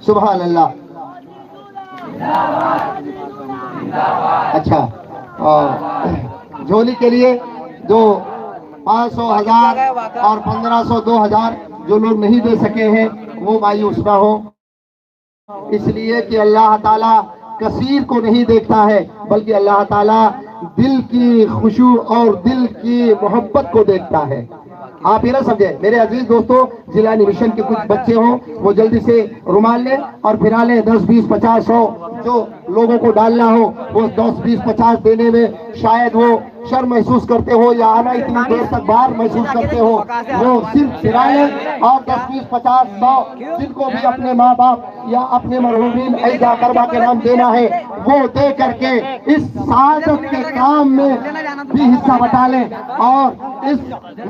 سبحان اللہ. اچھا، اور جھولی کے لیے جو 500 1000 اور 1500 2000 جو لوگ نہیں دے سکے ہیں وہ مایوس نہ ہو، اس لیے کہ اللہ تعالیٰ کثیر کو نہیں دیکھتا ہے بلکہ اللہ تعالیٰ دل کی خشوع اور دل کی محبت کو دیکھتا ہے. آپ یہ نہ سمجھیں میرے عزیز دوستو، جیلانی مشن کے کچھ بچے ہوں وہ جلدی سے رومال لیں اور پھرا لیں. 10 20 50 100 جو لوگوں کو ڈالنا ہو وہ 10 20 50 دینے میں شاید وہ شرم محسوس کرتے ہو یا آنا اتنی دیر تک باہر محسوس کرتے ہو، وہ صرف پھرا لیں اور 10 20 50 100 جن کو بھی اپنے ماں باپ یا اپنے مرحومین عیدہ قربہ کے نام دینا ہے وہ دے کر کے اس سعادت کے کام میں بھی حصہ بٹا لیں اور اس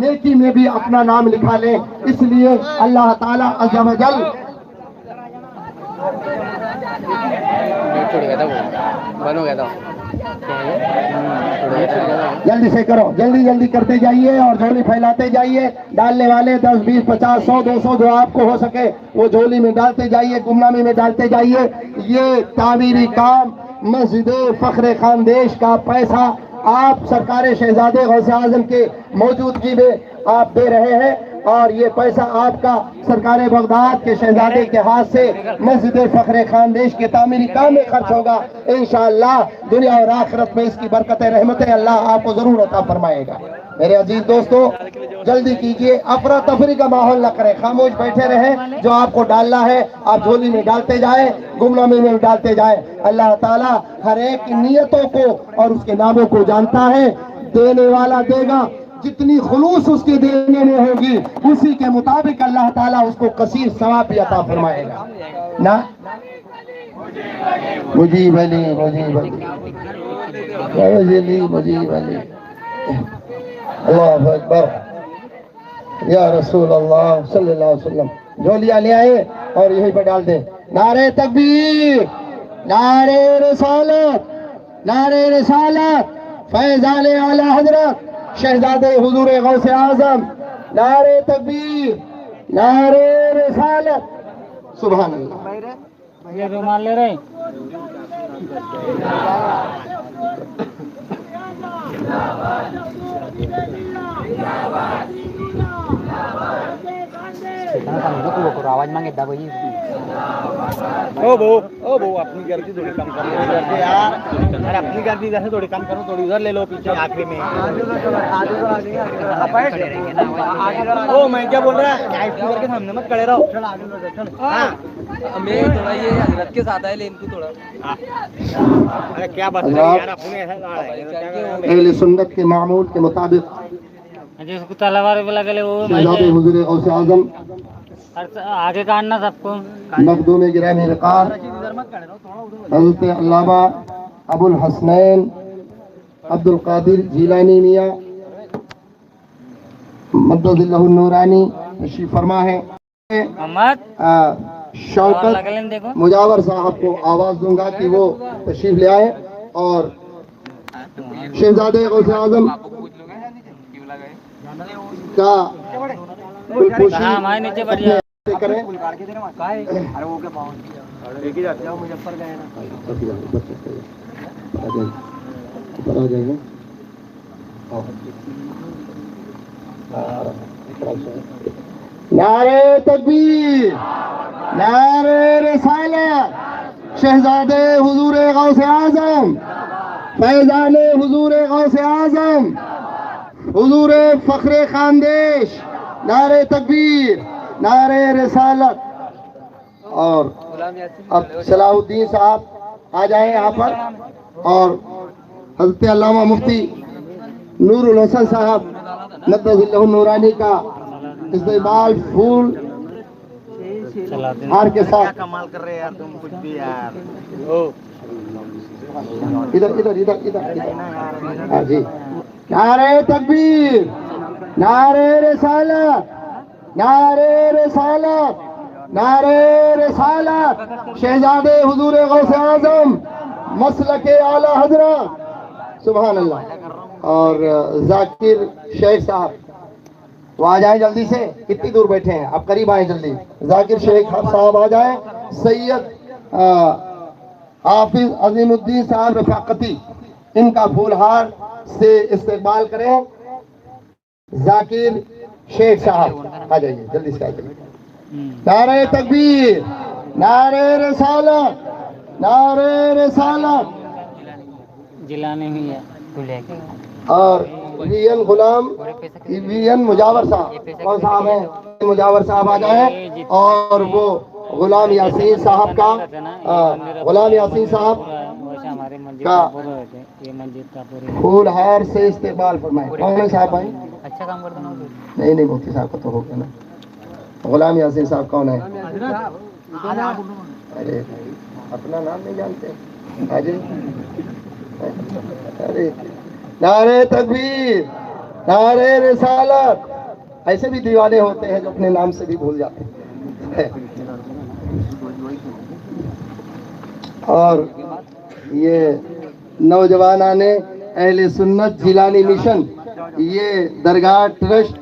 نیکی میں بھی اپنا نام لکھا لیں. اس لیے اللہ تعالیٰ عز و جل جلدی سے کرو، جلدی کرتے جائیے اور جھولی پھیلاتے جائیے. ڈالنے والے 10 20 50 100 200 جو آپ کو ہو سکے وہ جھولی میں ڈالتے جائیے، گمنامی میں ڈالتے جائیے. یہ تعمیری کام مسجد فخر خاندیش کا پیسہ آپ سرکار شہزادے غوث اعظم کے موجودگی میں آپ دے رہے ہیں اور یہ پیسہ آپ کا سرکار بغداد کے شہزادے کے ہاتھ سے مسجد فخر خاندیش کے تعمیری کام میں خرچ ہوگا. انشاءاللہ دنیا اور آخرت میں اس کی برکتیں رحمتیں اللہ آپ کو ضرور عطا فرمائے گا. میرے عزیز دوستو جلدی کیجئے، افراتفری کا ماحول نہ کریں، خاموش بیٹھے رہیں. جو آپ کو ڈالنا ہے آپ جھولی میں ڈالتے جائیں، گمنامی میں ڈالتے جائیں. اللہ تعالیٰ ہر ایک کی نیتوں کو اور اس کے ناموں کو جانتا ہے. دینے والا دے گا، جتنی خلوص اس کے دینے میں ہوگی اسی کے مطابق اللہ تعالیٰ اس کو کثیر ثواب بھی عطا فرمائے گا. نا مجیب علی مجیب علی مجیب علی، اللہ اکبر یا رسول اللہ صلی اللہ علیہ وسلم. جھولیاں لے آئے اور یہیں پہ ڈال دیں. نعرہ تکبیر، نعرہ رسالت، نعرہ رسالت، فیضان اعلی حضرت شہزادے حضور غوث اعظم، نعرہ تکبیر، نعرہ رسالت. سبحان اللہ. یہ رومال لے رہے آواز مانگے دا بھائی. او بو اپنی گردی تھوڑی کم کرو یار، ارے اپنی گردی جیسے تھوڑی کم کرو، تھوڑی ادھر لے لو پیچھے آخری میں. او میں کیا بول رہا ہے کر کے سامنے مت کھڑے رہو. میں تھوڑا یہ حضرت کے ساتھ ہے لین کو تھوڑا. ارے کیا بات ہے یار، اپنے اہل سنت کے معمول کے مطابق جس کو تلوار بھی لگے وہ شہزادے حضور غوث اعظم آگے کاٹنا سب کو. مخدوم گرامی وقار حضرت علامہ ابو الحسنین عبد القادر جیلانی میاں مدد اللہ النورانی تشریف فرما ہے. شوکت مجاور صاحب کو آواز دوں گا کہ وہ تشریف لے آئے اور شہزادے غوث اعظم کا کریں. نعرہ تکبیر، نعرہ رسالت، شہزادے حضور غوث اعظم، فیضان حضور غوث اعظم، حضور فخر خاندیش، نعرہ تکبیر، نعرہ رسالت. اور اب صلاح الدین صاحب آ جائیں یہاں پر اور حضرت علامہ مفتی نور الحسن صاحب مدد اللہ النورانی کا استقبال پھول ہار کے ساتھ. کمال کر رہے یار تم کچھ بھی یار. ادھر ہاں جی. نعرہ تکبیر، نعرہ رسالت، نعرہ رسالت، نعرہ رسالت، شہزادے حضور غوث اعظم مسلک اعلی حضرت. سبحان اللہ. اور ذاکر شیخ صاحب وہ آ جائیں جلدی سے، کتنی دور بیٹھے ہیں آپ، قریب آئیں جلدی. ذاکر شیخ صاحب آ جائیں سید حافظ عظیم الدین صاحب رفاقتی، ان کا پھول ہار سے استقبال کریں. ذاکر شیخ صاحب آ جائیے، جلدی سے آ جائیے. نعرہ تکبیر، نعرہ رسالت، نعرہ رسالت. جلانے میں ہے بھولے کے اور وی این غلام، وی این مجاور صاحب، کون صاحب ہیں؟ مجاور صاحب آ جائیں. اور وہ غلام یاسین صاحب کا، غلام یاسین صاحب ویسے ہمارے مسجد کا کا پورا ہوتے ہیں، یہ مسجد کا پورے پھول ہار سے استقبال فرمائیں. کون ہے صاحب بھائی؟ اچھا کام کرتے ہیں. نہیں نہیں، مفتی صاحب کا تو ہو گیا نا. غلام یاسین صاحب کون ہے؟ ارے اپنا نام نہیں جانتے. ارے نعرہ تکبیر، نعرہ رسالت. ایسے بھی دیوانے ہوتے ہیں جو اپنے نام سے بھی بھول جاتے ہیں. اور یہ نوجوانان اہل سنت جیلانی مشن، یہ درگاہ ٹرسٹ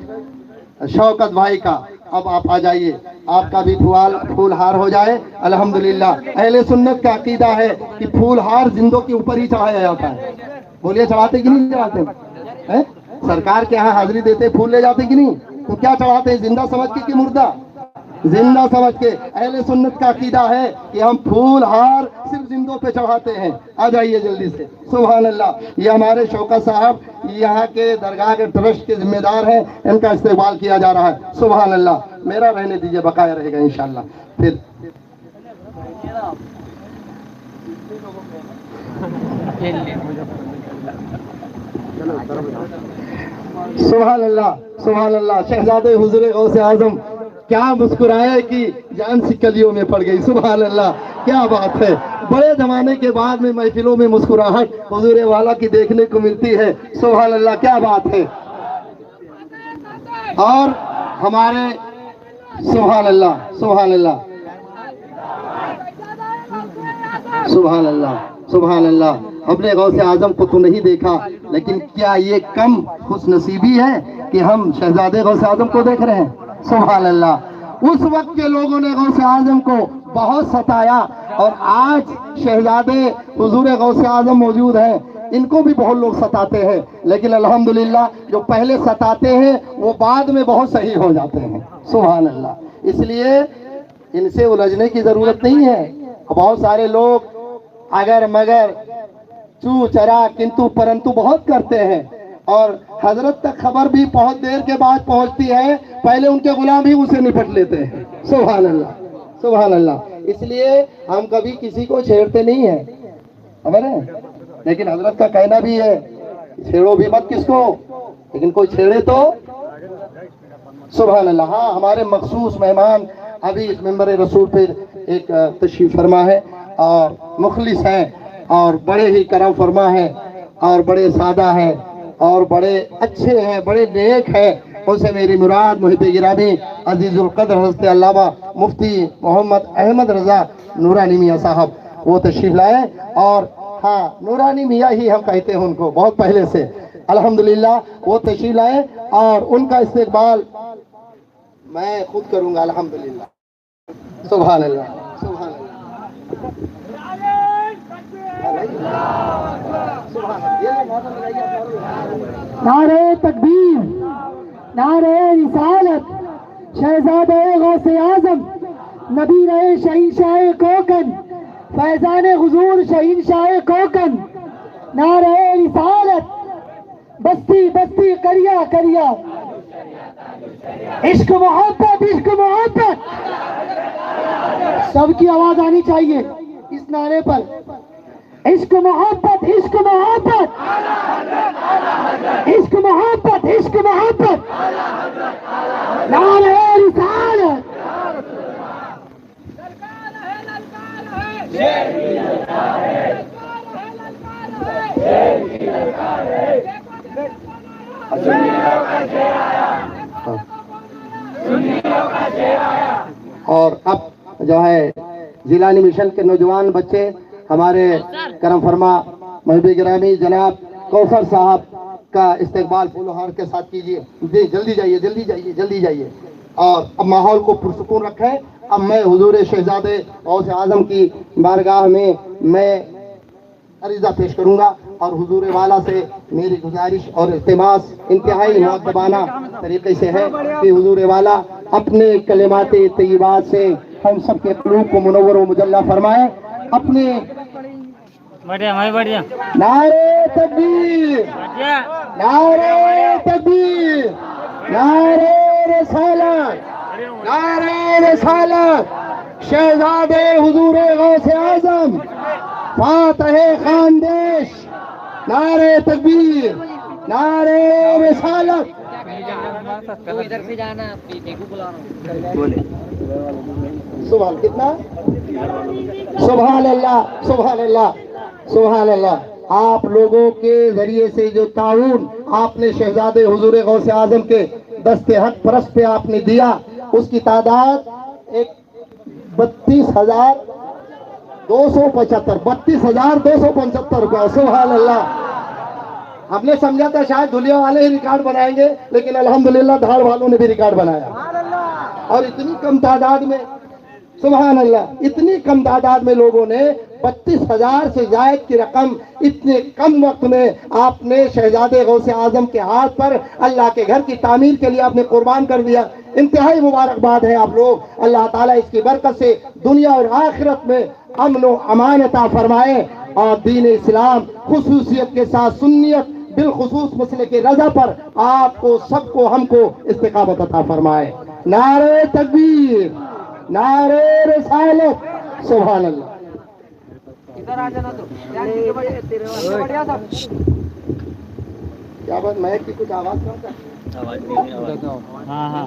شوکت بھائی کا، اب آپ آ جائیے، آپ کا بھی پھول ہار ہو جائے. الحمدللہ اہل سنت کا عقیدہ ہے کہ پھول ہار زندوں کے اوپر ہی چڑھایا جاتا ہے. بولیے چڑھاتے کہ نہیں چڑھاتے؟ سرکار کے ہاں حاضری دیتے پھول لے جاتے کہ نہیں؟ تو کیا چڑھاتے ہیں، زندہ سمجھ کے کہ مردہ؟ زندہ سمجھ کے. اہل سنت کا عقیدہ ہے کہ ہم پھول ہار صرف زندوں پہ چڑھاتے ہیں. آ جائیے جلدی سے. سبحان اللہ. یہ ہمارے شوکت صاحب یہاں کے درگاہ کے ٹرسٹ کے ذمہ دار ہیں، ان کا استقبال کیا جا رہا ہے. سبحان اللہ. میرا رہنے دیجیے، بقایا رہے گا انشاءاللہ. پھر سبحان اللہ، سبحان اللہ. شہزادے حضور غوث اعظم کیا مسکرائے کہ جان سی کلیوں میں پڑ گئی. سبحان اللہ، کیا بات ہے. بڑے زمانے کے بعد میں محفلوں میں مسکراہٹ حضور والا کی دیکھنے کو ملتی ہے. سبحان اللہ، کیا بات ہے. اور ہمارے سبحان اللہ، سبحان اللہ، سبحان اللہ، سبحان اللہ. اپنے غوث اعظم کو تو نہیں دیکھا، لیکن کیا یہ کم خوش نصیبی ہے کہ ہم شہزادے غوث اعظم کو دیکھ رہے ہیں؟ سبحان اللہ. اس وقت کے لوگوں نے غوث اعظم کو بہت ستایا، اور آج شہزادے حضور غوث اعظم موجود ہیں، ان کو بھی بہت لوگ ستاتے ہیں، لیکن الحمدللہ جو پہلے ستاتے ہیں وہ بعد میں بہت صحیح ہو جاتے ہیں. سبحان اللہ. اس لیے ان سے الجھنے کی ضرورت نہیں ہے. بہت سارے لوگ اگر مگر چو چرا کنتو پرنتو بہت کرتے ہیں، اور حضرت تک خبر بھی بہت دیر کے بعد پہنچتی ہے، پہلے ان کے غلام ہی اسے نپٹ لیتے ہیں. سبحان اللہ، سبحان اللہ. اس لیے ہم کبھی کسی کو چھیڑتے نہیں ہیں، خبر ہے. لیکن حضرت کا کہنا بھی ہے چھیڑو بھی مت کس کو، لیکن کوئی چھیڑے تو. سبحان اللہ. ہاں، ہمارے مخصوص مہمان ابھی اس منبر رسول پہ ایک تشریف فرما ہے، اور مخلص ہیں، اور بڑے ہی کرم فرما ہیں، اور بڑے سادہ ہیں، اور بڑے اچھے ہیں، بڑے نیک ہیں. ان سے میری مراد محب گرامی عزیز القدر حضرت علامہ مفتی محمد احمد رضا نورانی میاں صاحب وہ تشریف لائے. اور ہاں، نورانی میاں ہی ہم کہتے ہیں ان کو بہت پہلے سے. الحمدللہ وہ تشریف لائے، اور ان کا استقبال میں خود کروں گا. الحمدللہ. سبحان اللہ، سبحان اللہ. نعرہ تکبیر، نعرہ رسالت. شہزادہ غوث اعظم، نبی رہے شہنشاہ کوکن، فیضان حضور شہنشاہ کوکن. نعرہ رسالت. بستی بستی کریا کریا، عشق محبت، عشق محبت. سب کی آواز آنی چاہیے اس نعرے پر. عشق محبت، عشق محبت، عشق محبت، عشق محبت. نعرہ رسالت. اور اب جو ہے جیلانی مشن کے نوجوان بچے ہمارے کرم فرما محب گرامی جناب کوثر صاحب کا استقبال پھول و ہار کے ساتھ کیجیے. جلدی جائیے، جلدی جائیے، جلدی جائیے. اور اب ماحول کو پرسکون رکھیں. اب میں حضور شہزادے غوث اعظم کی بارگاہ میں میں عریضہ پیش کروں گا اور حضور والا سے میری گزارش اور التماس انتہائی مؤدبانہ طریقے سے ہے کہ حضور والا اپنے کلمات طیبات سے ہم سب کے قلوب کو منور و مجلہ فرمائے. اپنے بڑھیا میں بڑھیا نعرے تکبیر، نعرے تکبیر، نعرے رسالت، نعرے رسالت، شہزادے حضور غوث اعظم فاتح خاندیش، نعرے تکبیر، نعرے رسالت. ادھر سے جانا سبحان کتنا سبحان اللہ، سبحان اللہ، سبحان اللہ. آپ لوگوں کے ذریعے سے جو تعاون آپ نے شہزادے حضور غوث اعظم کے دست حق پرست پہ آپ نے دیا، اس کی تعداد 32,275 32,275 روپے. سبحان اللہ. ہم نے سمجھا تھا شاید دھلیا والے ہی ریکارڈ بنائیں گے، لیکن الحمدللہ دھاڑ والوں نے بھی ریکارڈ بنایا. اور اتنی کم تعداد میں، سبحان اللہ، اتنی کم تعداد میں لوگوں نے 32,000 سے زائد کی رقم اتنے کم وقت میں آپ نے شہزادے غوث اعظم کے ہاتھ پر اللہ کے گھر کی تعمیر کے لیے آپ نے قربان کر دیا. انتہائی مبارکباد ہے آپ لوگ. اللہ تعالیٰ اس کی برکت سے دنیا اور آخرت میں امن و امان عطا فرمائے اور دین اسلام خصوصیت کے ساتھ سنیت بالخصوص مسئلے کے رضا پر آپ کو سب کو ہم کو استقامت عطا فرمائے. نعرے تکبیر، نعرے رسالت، سبحان اللہ. ادھر آ جانا تو کیا بات مہک کی کچھ آواز کرتا ہاں ہاں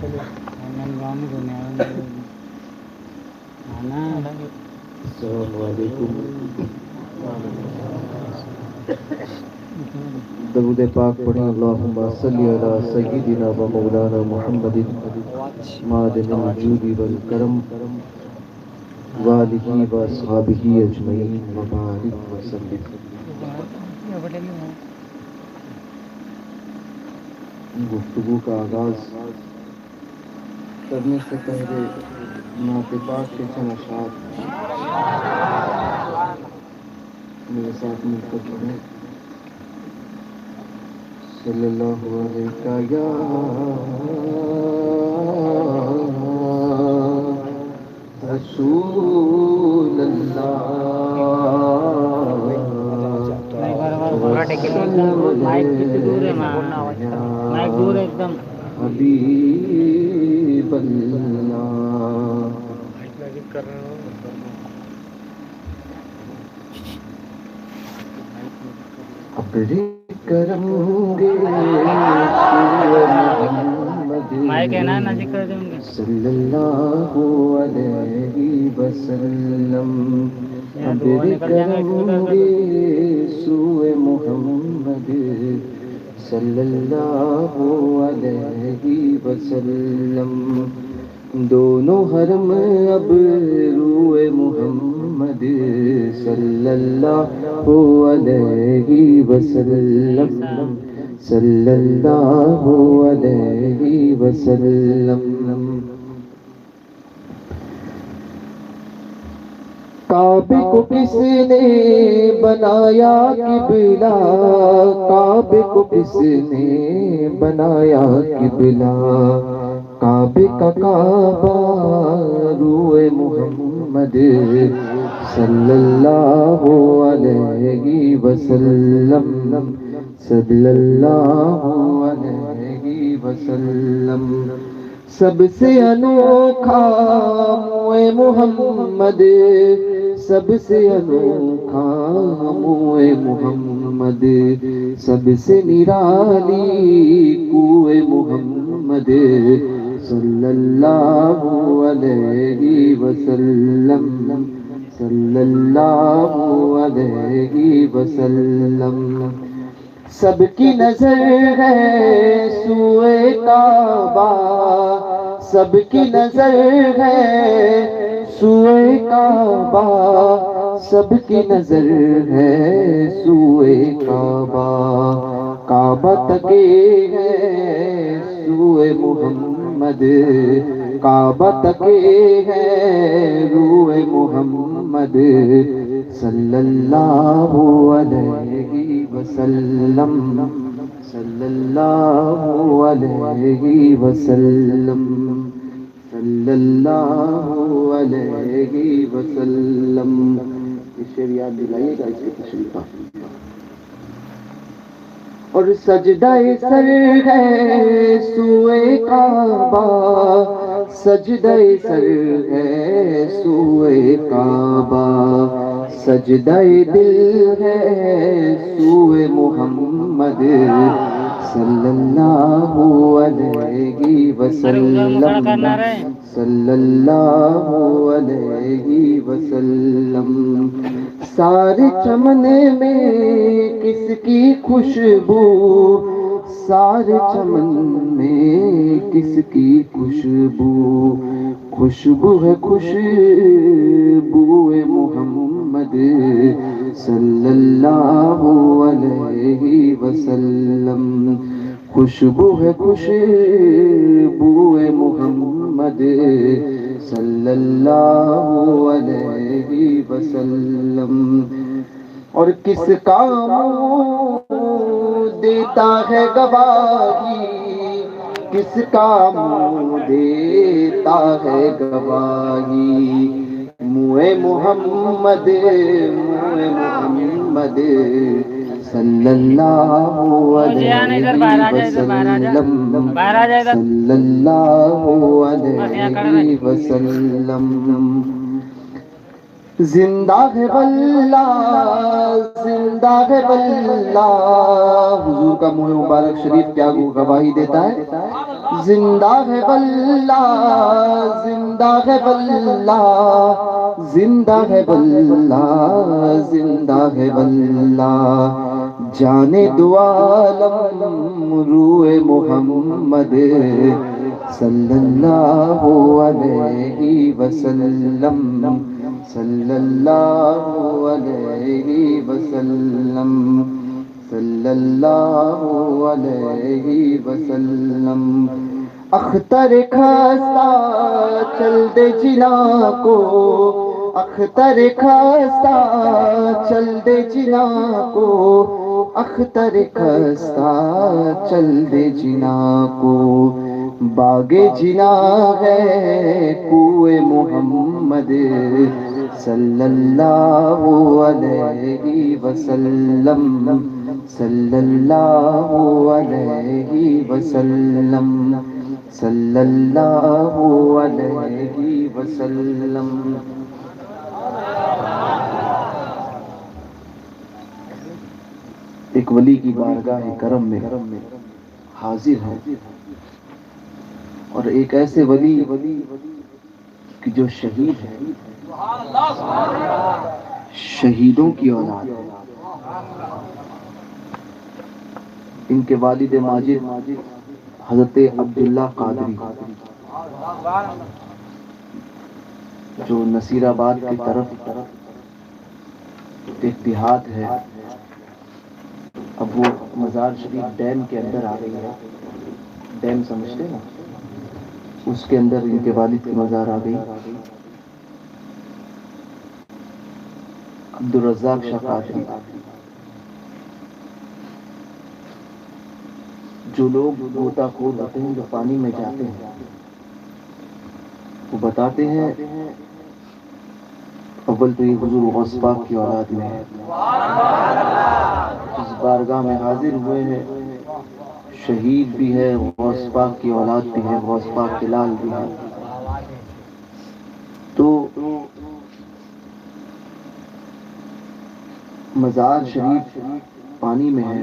چلو گاؤں میں گھومنے آنا. السلام علیکم. درود پاک پڑھیں. اللہم صلی علی سیدنا و مولانا محمد معدن الجود والکرم والہ و اصحابہ اجمعین وبارک وسلم. گفتگو کا آغاز کرنے سے پہلے نعت پاک کے چند اشعار میرے ساتھ مل کر پڑھیں. صلی اللہ علیہ یا رسول اللہ مائک دور ہے، مائک دور ہے ایک دم. حبیب اللہ اپنے کرم گے مائک ہے نا نزدیک کر دیں گے. صلی اللہ علیہ وسلم. اپنے کرم گے سوئے محمد صلی اللہ علیہ وسلم. دونوں حرم اب روئے محمد صلی اللہ علیہ وسلم. صلی اللہ علیہ وسلم. کعبے کو کس نے بنایا قبلہ؟ کعبے کو کس نے بنایا قبلہ؟ کعبے کا کعبہ روئے محمد صلی اللہ علیہ وسلم. صلی اللہ علیہ وسلم. سب سے انوکھا موئے محمد، سب سے انوکھا موئے محمد، سب سے نرالی کوئے محمد صلی اللہ علیہ وسلم صلی اللہ علیہ وسلم سب کی نظر ہے سوئے کعبہ سب کی نظر ہے سوئے کعبہ سب کی نظر ہے سوئے کعبہ کعبہ تکے ہے سوئے محمد کعبہ تکے ہے روئے محمد صلی اللہ علیہ وسلم صلی اللہ علیہ وسلم صلی اللہ علیہ وسلم اس شعر یاد دلائیے گا اس کے تشریف اور سجدہ سر ہے سوئے کعبہ سجدہ سر ہے سوئے کعبہ سجدہ دل ہے سوئے محمد صلی اللہ علیہ وسلم صلی اللہ علیہ وسلم سارے چمن میں کس کی خوشبو سارے چمن میں کس کی خوشبو خوشبو ہے خوشبو محمد صلی اللہ علیہ وسلم خوشبو ہے خوشبو محمد صلی اللہ علیہ وسلم اور کس کا منہ دیتا ہے گواہی کس کا منہ دیتا ہے گواہی منہ محمد صلی اللہ علیہ وسلم صلی اللہ علیہ وسلم زندہ ہے واللہ زندہ ہے واللہ حضور کا منہ مبارک شریف کیا گواہی دیتا ہے زندہ ہے واللہ زندہ ہے واللہ زندہ ہے واللہ زندہ ہے واللہ جانے دو عالم روئے محمد صلی اللہ علیہ وسلم صلی اللہ علیہ وسلم صلی اللہ علیہ وسلم اختر خستہ چل دے جنا کو اختر خستہ چل دے جنا کو اختر خستہ چل دے جنا کو باغ جنا ہے کوئے محمد صلی اللہ علیہ وسلم صلی اللہ علیہ وسلم صلی اللہ علیہ وسلم ایک ولی کی بارگاہ کرم میں حاضر ہے اور ایک ایسے ولی کہ جو شہید ہے شہیدوں کی اولاد ہے ان کے والد ماجد حضرت عبداللہ قادری جو نصیر آباد کی طرف ایک دیہات ہے اب وہ مزار شریف ڈیم کے اندر آ گئی ہے ڈیم سمجھتے نا اس کے اندر ان کے والد کی مزار آ گئی عبدالرزاق شاہ قادری جو لوگ غوطہ خور ہوتے ہیں جو پانی میں جاتے ہیں وہ بتاتے ہیں اول تو یہ حضور غوث پاک کی اولاد میں ہے اس بارگاہ میں حاضر ہوئے ہیں شہید بھی ہے غوث پاک کی اولاد بھی ہے غوث پاک کے لال بھی ہے تو مزار شریف پانی میں ہے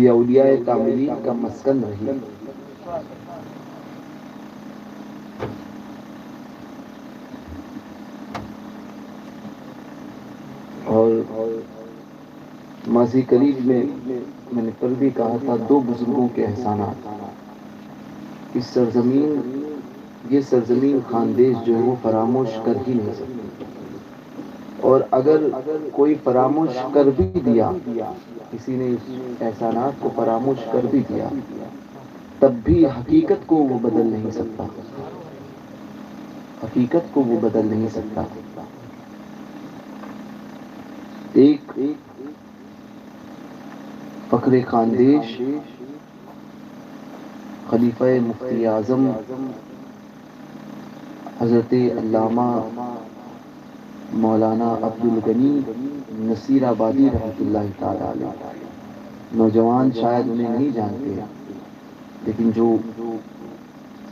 یہ اولیاء کاملین کا مسکن رہی۔ اور ماضی قریب میں نے کل بھی کہا تھا، دو بزرگوں کے احسانات اس سرزمین، یہ سرزمین خاندیش جو ہے وہ فراموش کر ہی نہیں سکتی، اور اگر کوئی فراموش کر بھی دیا، کسی نے اس احسانات کو فراموش کر بھی دیا، تب بھی حقیقت کو وہ بدل نہیں سکتا، حقیقت کو وہ بدل نہیں سکتا۔ ایک فخر خاندیش خلیفہ مفتی اعظم حضرت علامہ مولانا عبدالغنی نصیر آبادی رحمۃ اللہ تعالی علیہ، نوجوان شاید انہیں نہیں جانتے، لیکن جو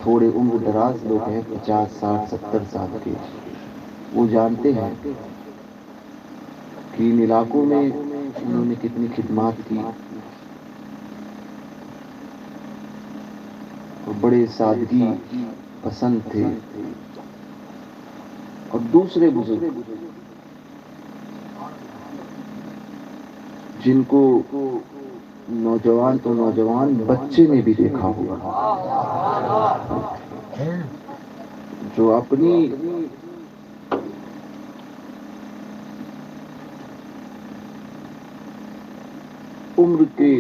تھوڑے عمر دراز لوگ ہیں، 50 60 70 سال کے، وہ جانتے ہیں کہ ان علاقوں میں انہوں نے کتنی خدمات کی، اور بڑے سادگی پسند تھے۔ اور دوسرے بزرگ جن کو نوجوان تو نوجوان بچے نے بھی دیکھا ہوگا، جو اپنی عمر کے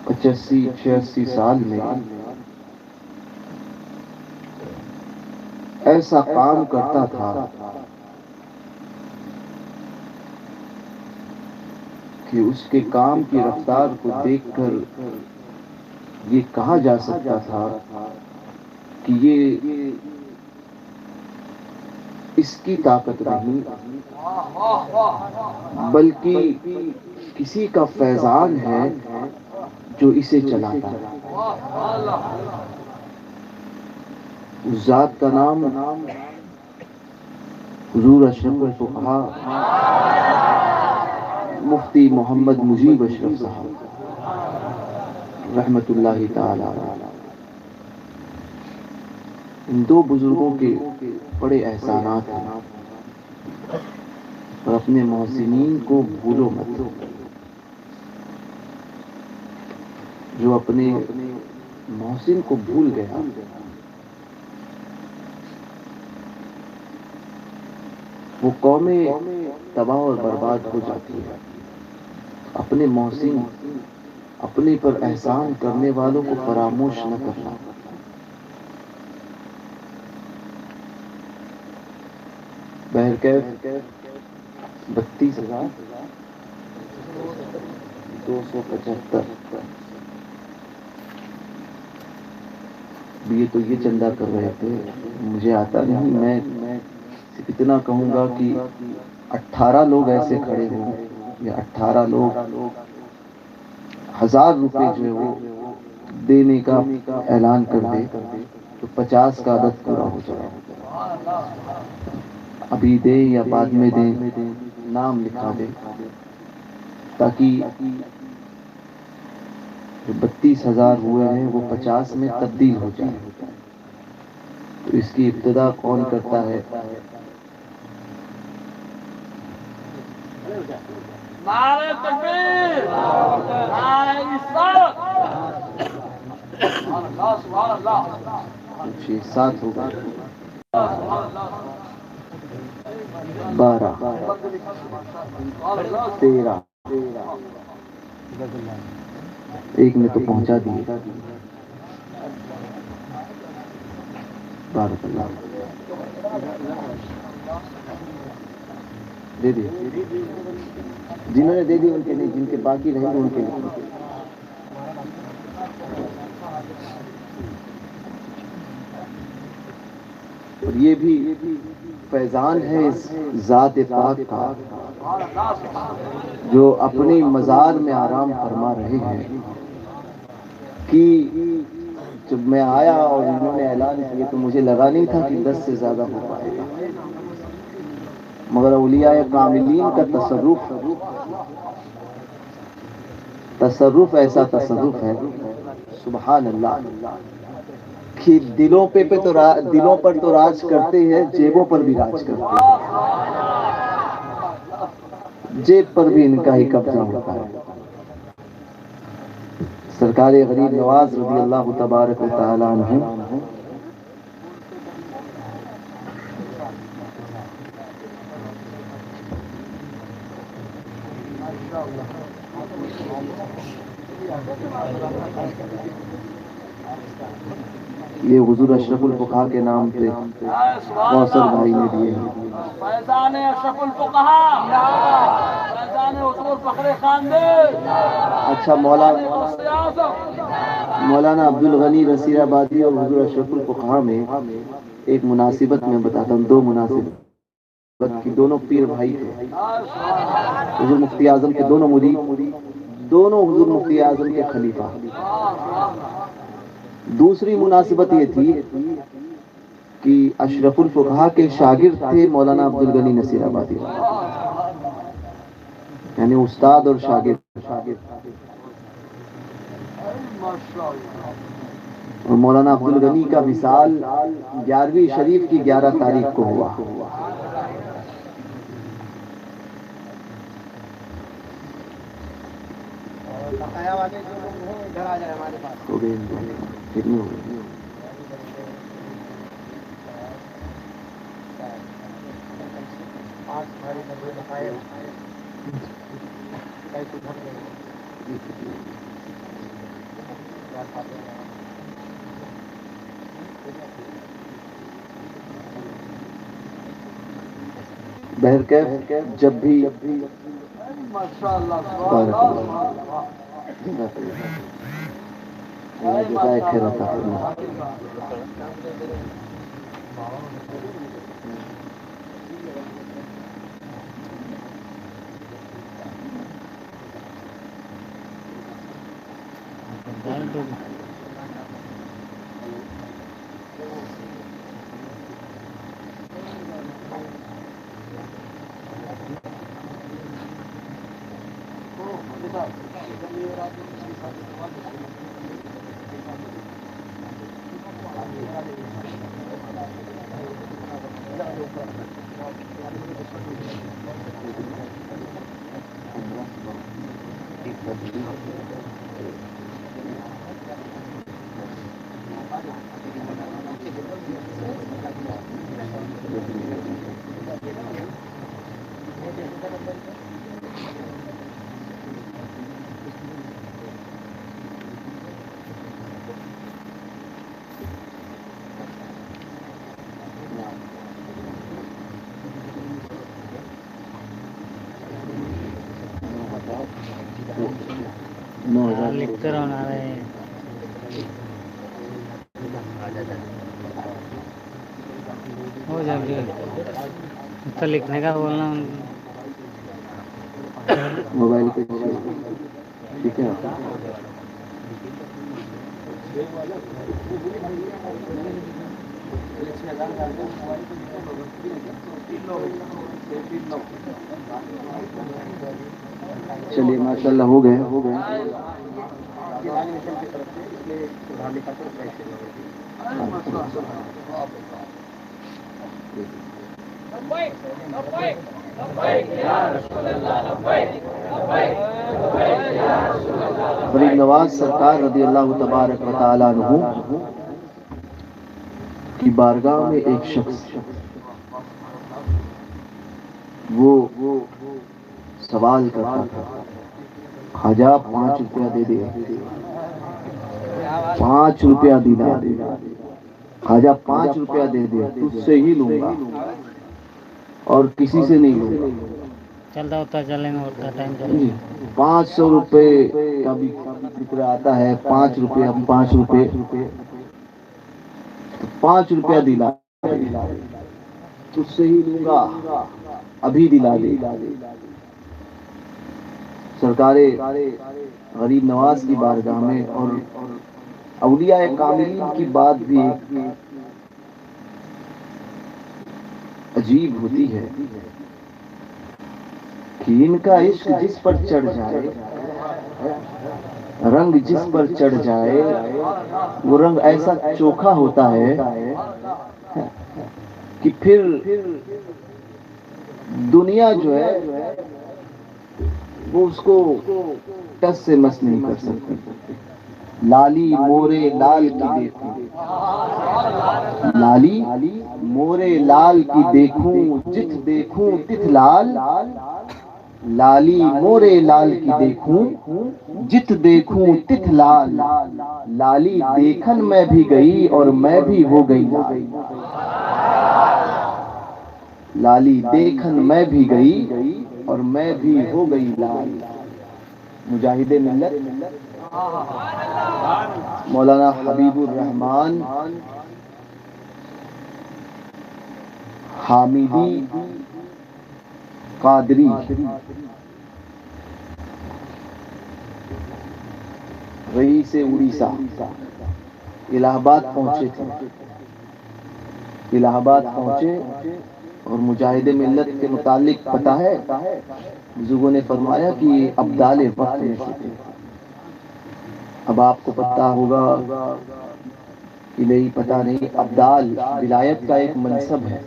85 86 سال میں ایسا کام کرتا تھا کہ اس کے کام کی رفتار کو دیکھ کر یہ کہا جا سکتا تھا کہ یہ اس کی طاقت نہیں، بلکہ کسی کا فیضان ہے جو اسے چلاتا ہے۔ اس ذات کا نام حضور اشرف الفقہاء مفتی محمد مجیب اشرف صاحب رحمت اللہ تعالی علیہ۔ ان دو بزرگوں کے بڑے احسانات ہیں، اور اپنے محسنین کو بھولو مت۔ جو اپنے محسن کو بھول گیا، وہ قومیں تباہ اور برباد ہو جاتی ہے۔ اپنے محسن، اپنے پر احسان کرنے والوں کو فراموش نہ کرنا۔ بہرکیف 32,275 یہ تو یہ چندہ کر رہے تھے، مجھے آتا نہیں، میں صرف اتنا کہوں گا کہ 18 لوگ ایسے کھڑے ہوں، یا 18 لوگ 1000 روپے جو ہے وہ دینے کا اعلان کر دے تو 50 کا عدد پورا ہو جائے۔ ابھی دے یا بعد میں دے، نام لکھا دے، تاکہ جو 32,000 ہوئے ہیں وہ 50 میں تبدیل ہو جائے۔ تو اس کی ابتدا کون کرتا ہے؟ نعرہ تکبیر، نعرہ رسالت، سبحان اللہ، 6 7 ہو گئے، 12 13 ایک نے تو پہنچا دیے۔ بارک اللہ، دے دیے، جنہوں نے دے دی ان کے نہیں، جن کے باقی رہیں گے ان کے لیے۔ اور یہ بھی فیضان ہے اس ذات پاک کا جو اپنی مزار میں آرام فرما رہے ہیں، کہ جب میں آیا اور انہوں نے اعلان کیا تو مجھے لگا نہیں تھا کہ 10 سے زیادہ ہو پائے گا، مگر اولیاء کاملین کا تصرف تصرف ایسا تصرف ہے سبحان اللہ کہ دلوں پر تو راج کرتے ہیں، جیبوں پر بھی راج کرتے ہیں، جیب پر بھی ان کا ہی قبضہ ہوتا ہے۔ سرکار غریب نواز رضی اللہ تبارک و تعالی عنہ یہ حضور اشرف الفقہا کے نام پہ کوثر بھائی نے دیے ہیں۔ فیضان اشرف الفقہا، فیضان حضور فخر خاندان، اچھا مولانا عبد الغنی نصیر آبادی اور حضور اشرف الفقہا میں ایک مناسبت میں بتاتا ہوں، دو مناسبت کی، دونوں پیر بھائی تھے، حضور مفتی اعظم کے دونوں مرید، دونوں حضور مفتی اعظم کے خلیفہ۔ دوسری مناسبت یہ تھی کہ اشرف الفقہا کے شاگرد تھے مولانا عبد الغنی نصیر آبادی، یعنی استاد اور شاگرد، اور مولانا عبد الغنی کا وصال 11ویں شریف کی 11 تاریخ کو ہوا۔ ہو گئے کتنے ہو گئے؟ بہرکیف جب بھی بارک اللہ جزائے خیر عطا فرمائے۔ لکھتے رہنا رہے ہو جلدی تو لکھنے کا بولنا موبائل پہ ٹھیک ہے۔ چلیے ماشاءاللہ ہو گئے۔ غریب نواز سرکار رضی اللہ تبارک و تعالی عنہ کی بارگاہ میں ایک شخص وہ سوال کرتا تھا، خواجہ 5 روپیہ دے دے، 5 روپیہ دلا دے، خواجہ 5 روپیہ دے دے، تجھ سے ہی لوں گا اور کسی سے نہیں لوں گا۔ چلتا ہوتا چلیں گے ہوتا ٹائم چلے 500 روپے کا بھی فکر آتا ہے، 5 روپے، 5 روپے، 5 روپیہ دلا تجھ سے ہی لوں گا، ابھی دلا دے۔ سرکار غریب نواز کی بارگاہ میں اور اولیاء کاملین کی بات بھی عجیب ہوتی ہے کہ ان کا عشق جس پر چڑھ جائے رنگ جس پر چڑھ جائے وہ رنگ ایسا چوکھا ہوتا ہے کہ پھر دنیا جو ہے وہ اس کو ٹس سے مس نہیں کر سکتی. لالی مورے لال کی دیکھوں، لالی مورے لال کی دیکھوں، جت دیکھوں تت لال. لالی مورے لال کی دیکھوں، جت دیکھوں تت لال. لالی دیکھن میں بھی گئی اور میں بھی ہو گئی لال. لالی دیکھن میں بھی گئی اور میں بھی ہو گئی لال. مجاہد ملت مولانا حبیب الرحمان حامدی قادری رئیس اڑیسہ الہ آباد پہنچے تھے. الہ آباد پہنچے اور مجاہد ملت کے متعلق پتہ ہے بزرگوں نے فرمایا کہ یہ ابدال وقت میں سے تھے. اب آپ کو پتہ ہوگا کہ نہیں پتہ نہیں، ابدال ولایت کا ایک منصب ہے.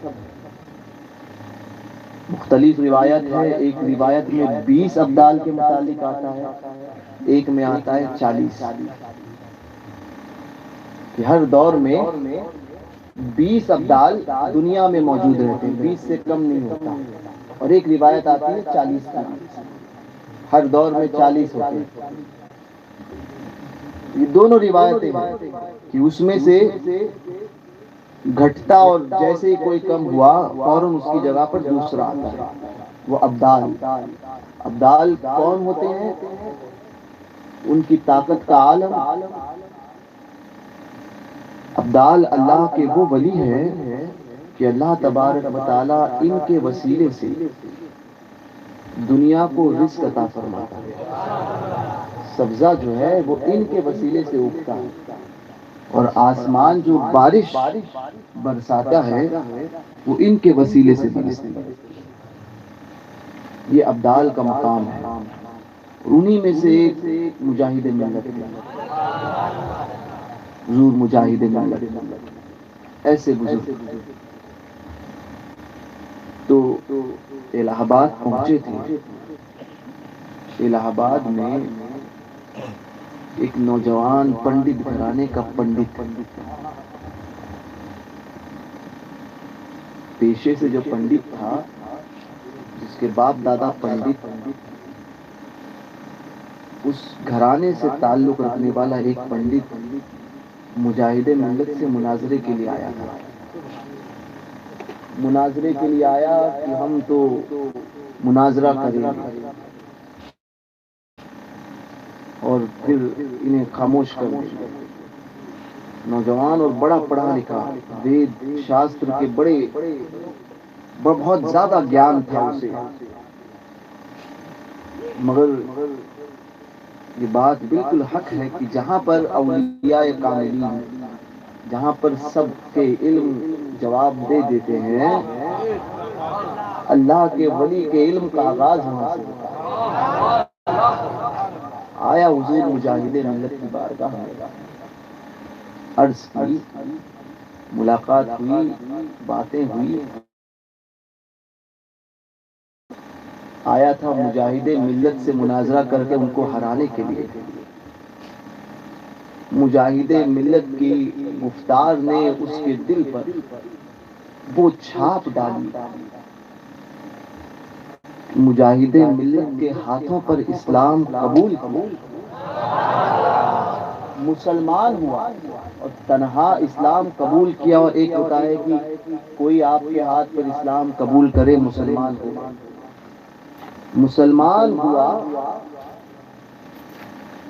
مختلف روایت ہے، ایک روایت میں 20 ابدال کے متعلق آتا ہے، ایک میں آتا ہے 40. کہ ہر دور میں 20 ابدال دنیا میں موجود رہتے ہیں، 20 سے کم نہیں ہوتا. اور ایک روایت آتی ہے 40 کی، ہر دور میں 40 ہوتے ہیں. یہ دونوں روایتیں ہیں کہ اس میں سے گھٹتا اور جیسے ہی کوئی کم ہوا فوراً اس کی جگہ پر دوسرا آتا ہے، وہ ابدال. ابدال کون ہوتے ہیں؟ ان کی طاقت کا عالم. ابدال اللہ کے وہ ولی ہیں کہ اللہ تبارک و تعالی ان کے وسیلے سے دنیا کو رزق عطا فرماتا ہے. سبزہ جو ہے وہ ان کے وسیلے سے اگتا ہے، اور آسمان جو بارش برساتا ہے وہ ان کے وسیلے سے برستی ہے. یہ ابدال کا مقام ہے. انہی میں سے ایک مجاہد ملت ہے، حضور مجاہد ملت. ایسے بزرگ تو الہ آباد پہنچے تھے. الہ آباد میں ایک نوجوان پنڈت گھرانے کا پنڈت، پیشے سے جو پنڈت تھا، جس کے باپ دادا پنڈت، اس گھرانے سے تعلق رکھنے والا ایک پنڈت مجاہد ملت سے مناظرے کے لیے آیا تھا. مناظرے کے لیے آیا کہ ہم تو مناظرہ کریں گے اور پھر انہیں خاموش کر دیں. نوجوان اور بڑا پڑھا لکھا، وید شاستر کے بہت زیادہ گیان تھا اسے. مگر یہ بات بالکل حق ہے کہ جہاں پر اولیاء کاملین، جہاں پر سب کے علم جواب دے دیتے ہیں، اللہ کے ولی کے علم کا آغاز وہاں سے ہوتا ہے. آیا حضور مجاہد ملت کی بارگاہ میں، عرض کی، ملاقات ہوئی، باتیں ہوئی. آیا تھا مجاہد ملت سے مناظرہ کر کے ان کو ہرانے کے لیے. مجاہد ملت کی گفتار نے اس کے دل پر وہ چھاپ ڈالی. مجاہد ملت کے ہاتھوں پر اسلام قبول کیا، مسلمان ہوا اور تنہا اسلام قبول کیا. اور ایک ہوتا ہے کہ کوئی آپ کے ہاتھ پر اسلام قبول کرے، مسلمان ہوا، مسلمان ہوا،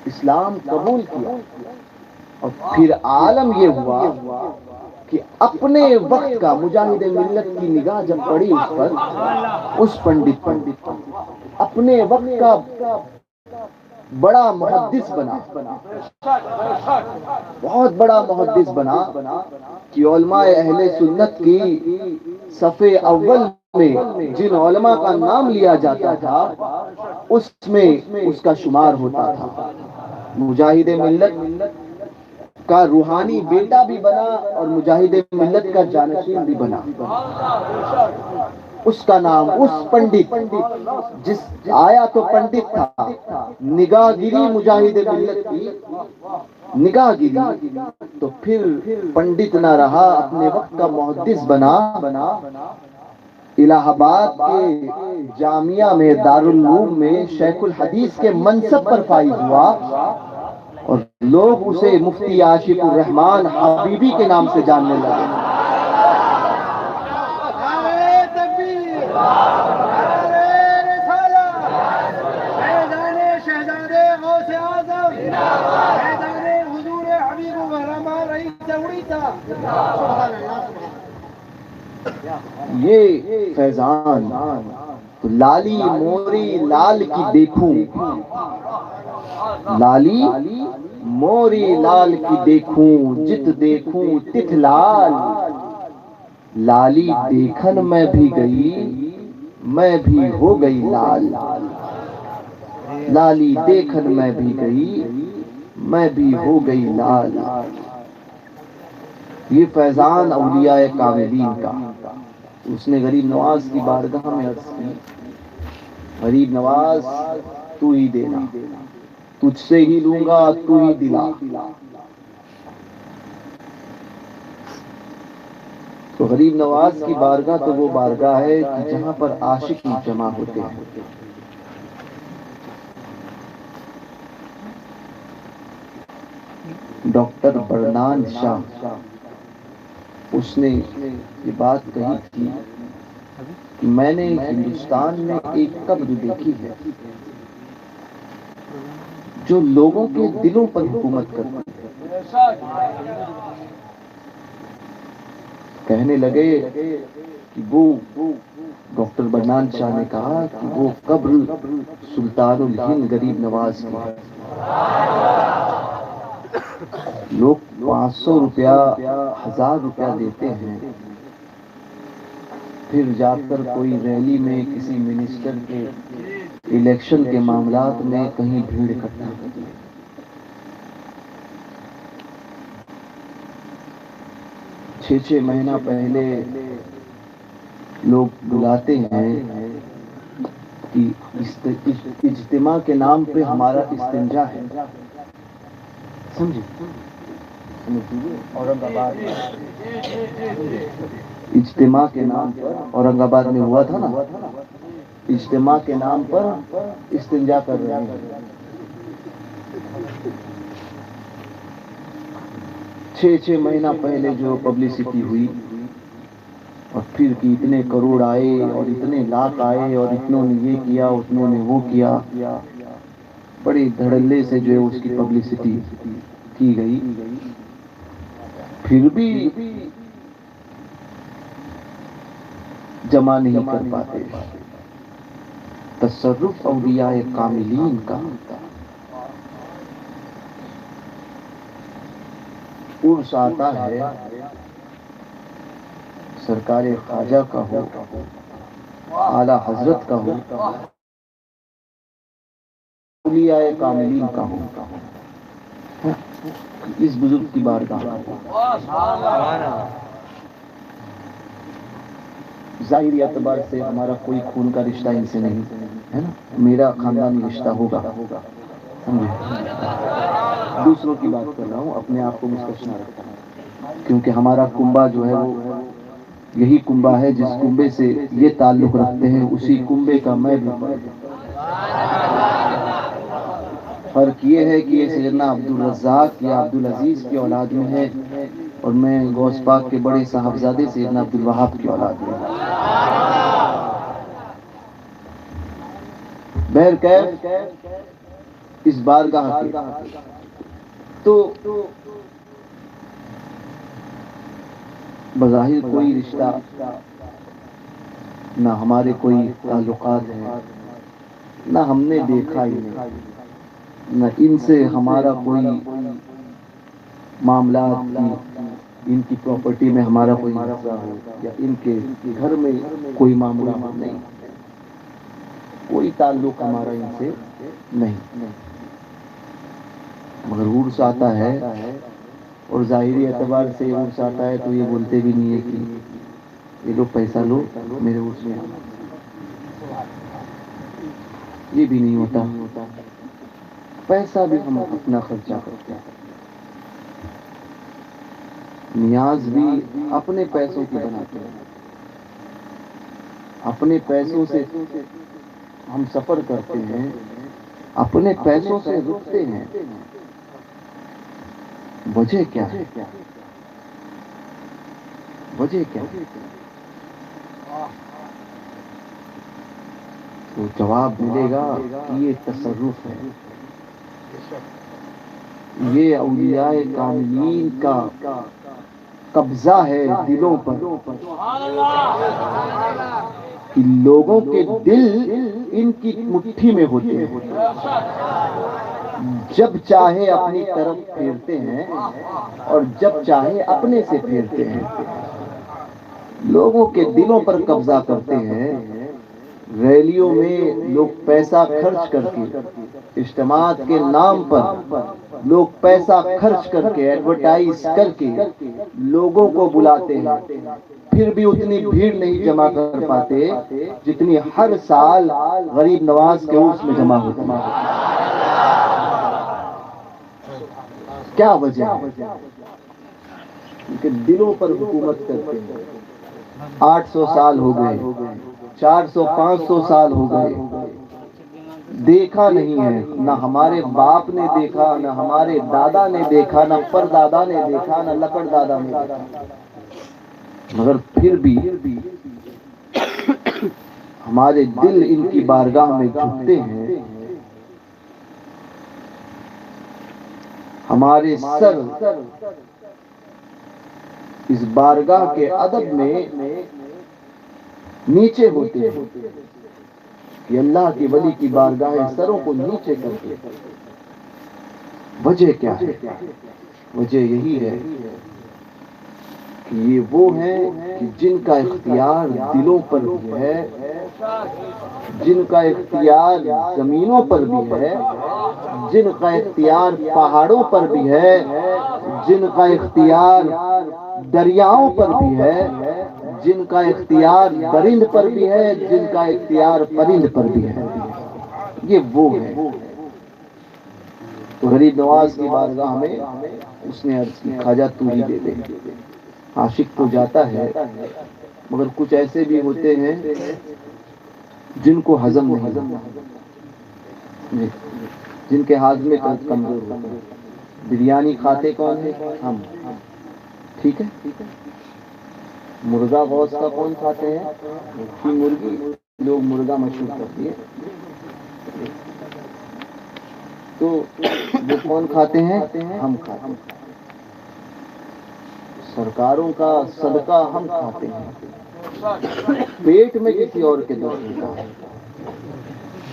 اسلام قبول کیا. اور پھر عالم یہ ہوا کہ اپنے وقت کا مجاہد ملت کی نگاہ جب پڑی اس پر، اس پنڈت پر، اپنے وقت کا بڑا محدث بنا، بہت بڑا محدث بنا کہ علماء اہل سنت کی صف اول میں جن علماء کا نام لیا جاتا تھا اس میں اس کا شمار ہوتا تھا. مجاہد ملت کا روحانی بیٹا بھی بنا اور مجاہد ملت کا جانشین بھی بنا. اس کا نام اس پنڈت جس آیا تو پنڈت تھا، نگاہ گری مجاہد ملت کی نگاہ گری تو پھر پنڈت نہ رہا، اپنے وقت کا محدث بنا. الہ آباد کے جامعہ میں دارالعلوم میں شیخ الحدیث کے منصب پر فائز ہوا اور لوگ اسے مفتی عاشق الرحمان حبیبی کے نام سے جاننے لگے. یہ فیضان تو لالی موری لال کی دیکھوں، لالی موری لال کی دیکھوں، جت دیکھوں تت لال. لالی دیکھن میں بھی گئی، میں بھی ہو گئی لال. لالی دیکھن میں بھی گئی، میں بھی ہو گئی لال. یہ فیضان اولیاء کاملین کا. اس نے غریب نواز کی بارگاہ میں عرض کی، غریب نواز تو ہی دینا، تجھ سے ہی لوں گا، تو ہی دلا. تو غریب نواز کی بارگاہ تو وہ بارگاہ ہے کہ جہاں پر عاشق جمع ہوتے ہیں. ڈاکٹر برنان شاہ اس نے یہ بات کہی تھی کہ میں نے ہندوستان میں ایک قبر دیکھی ہے جو لوگوں کے دلوں پر حکومت کرتی ہے. کہنے لگے کہ وہ ڈاکٹر برنان شاہ نے کہا کہ وہ قبر سلطان الہند غریب نواز کی ہے. لوگ 500 روپیہ 1000 روپیہ دیتے ہیں، پھر جا کر کوئی ریلی میں کسی منسٹر کے الیکشن کے معاملات میں کہیں بھیڑ اکٹھا کرتے ہیں. 6 مہینہ پہلے لوگ بلاتے ہیں کہ اجتماع کے نام پہ ہمارا استنجا ہے. سمجھے؟ اورنگ آباد اجتماع کے نام پر، اورنگ آباد میں ہوا تھا نا، اجتماع کے نام پر استنجا کر رہے ہیں. 6 مہینہ پہلے جو پبلسٹی ہوئی اور پھر کہ اتنے کروڑ آئے اور اتنے لاکھ آئے اور اتنوں نے یہ کیا اتنوں نے وہ کیا، بڑے دھڑلے سے جو ہے اس کی پبلسٹی کی گئی. پھر بھی جمع نہیں کر پاتے. تصرف اولیاء کاملین کا عرس آتا ہے، سرکار خواجہ کا ہو، اعلی حضرت کا ہو، اولیاء کاملین کا ہو، اس بزرگ کی بارگاہ ظاہری اعتبار سے ہمارا کوئی خون کا رشتہ ان سے نہیں ہے نا، میرا خاندانی رشتہ ہوگا، سمجھے؟ دوسروں کی بات کر رہا ہوں، اپنے آپ کو مستثنا رکھتا ہوں، کیونکہ ہمارا کنبہ جو ہے وہ یہی کنبہ ہے جس کنبے سے یہ تعلق رکھتے ہیں، اسی کنبے کا میں بھی فرد ہوں. فرق یہ ہے کہ یہ سیدنا عبدالرزاق یا عبدالعزیز کی اولاد میں ہے اور میں غوث پاک کے بڑے صاحبزادے سیدنا عبدالوہاب کی اولاد میں. بہرکیف اس بارگاہ کے تو بظاہر کوئی رشتہ نہ ہمارے کوئی تعلقات ہیں، نہ ہم نے دیکھا ہی نہیں، نہ ان سے ہمارا کوئی معاملات کی، ان کی پراپرٹی میں ہمارا کوئی مسئلہ ہو یا ان کے گھر میں کوئی معاملہ ہو، نہیں، کوئی تعلق ہمارا ان سے نہیں. مگر عرس آتا ہے اور ظاہری اعتبار سے عرس آتا ہے تو یہ بولتے بھی نہیں ہے کہ یہ لوگ پیسہ لو میرے عرس میں آنا، یہ بھی نہیں ہوتا۔ پیسہ بھی ہم اپنا خرچہ کرتے ہیں، نیاز بھی اپنے پیسوں کی بناتے ہیں، اپنے پیسوں سے ہم سفر کرتے ہیں، اپنے پیسوں سے رکتے ہیں۔ وجہ کیا ہے؟ وجہ کیا ہے؟ تو جواب ملے گا کہ یہ تصرف ہے، یہ اولیاء کاملین کا قبضہ ہے دلوں پر، کہ لوگوں کے دل ان کی مٹھی میں ہوتے ہیں، جب چاہے اپنی طرف پھیرتے ہیں اور جب چاہے اپنے سے پھیرتے ہیں، لوگوں کے دلوں پر قبضہ کرتے ہیں۔ ریلیوں میں لوگ پیسہ خرچ کر کے، اجتماعات کے نام پر لوگ پیسہ خرچ کر کے، ایڈورٹائز کر کے لوگوں کو بلاتے ہیں، پھر بھی اتنی بھیڑ نہیں جمع کر پاتے جتنی ہر سال غریب نواز کے عرس میں جمع ہوتی ہے۔ کیا وجہ ہے؟ کیونکہ دلوں پر حکومت کرتے ہیں۔ 800 سال ہو گئے، 400 500 سال ہو گئے، دیکھا نہیں ہے، نہ ہمارے باپ نے دیکھا، نہ ہمارے دادا نے دیکھا، نہ پردادا نے دیکھا، نہ لکڑ دادا نے دیکھا، مگر پھر بھی ہمارے دل ان کی بارگاہ میں جھکتے ہیں، ہمارے سر اس بارگاہ کے ادب میں نیچے ہوتے ہیں، کہ اللہ کی ولی کی بارگاہ سروں کو نیچے کرتے ہیں۔ وجہ کیا ہے؟ وجہ یہی ہے کہ یہ وہ ہیں کہ جن کا اختیار دلوں پر بھی ہے، جن کا اختیار زمینوں پر بھی ہے، جن کا اختیار پہاڑوں پر بھی ہے، جن کا اختیار دریاؤں پر بھی ہے، جن کا اختیار درند پر بھی ہے، جن کا اختیار پرند پر بھی ہے، یہ وہ ہے۔ تو غریب نواز کی بارگاہ میں اس نے عرض کی خواجہ تو ہی دے دے۔ عاشق تو جاتا ہے، مگر کچھ ایسے بھی ہوتے ہیں جن کو ہضم نہیں ہوتا، جن کے ہاضمے کمزور ہوتے ہیں۔ بریانی کھاتے کون ہے؟ ہم، ٹھیک ہے۔ مرغا غوث کا کون کھاتے ہیں؟ کی مرغی، لوگ مرغا مشہور کرتی ہے، تو وہ کون کھاتے ہیں؟ ہم کھاتے ہیں۔ سرکاروں کا صدقہ ہم کھاتے ہیں، پیٹ میں کسی اور کے درد ہوتا ہے،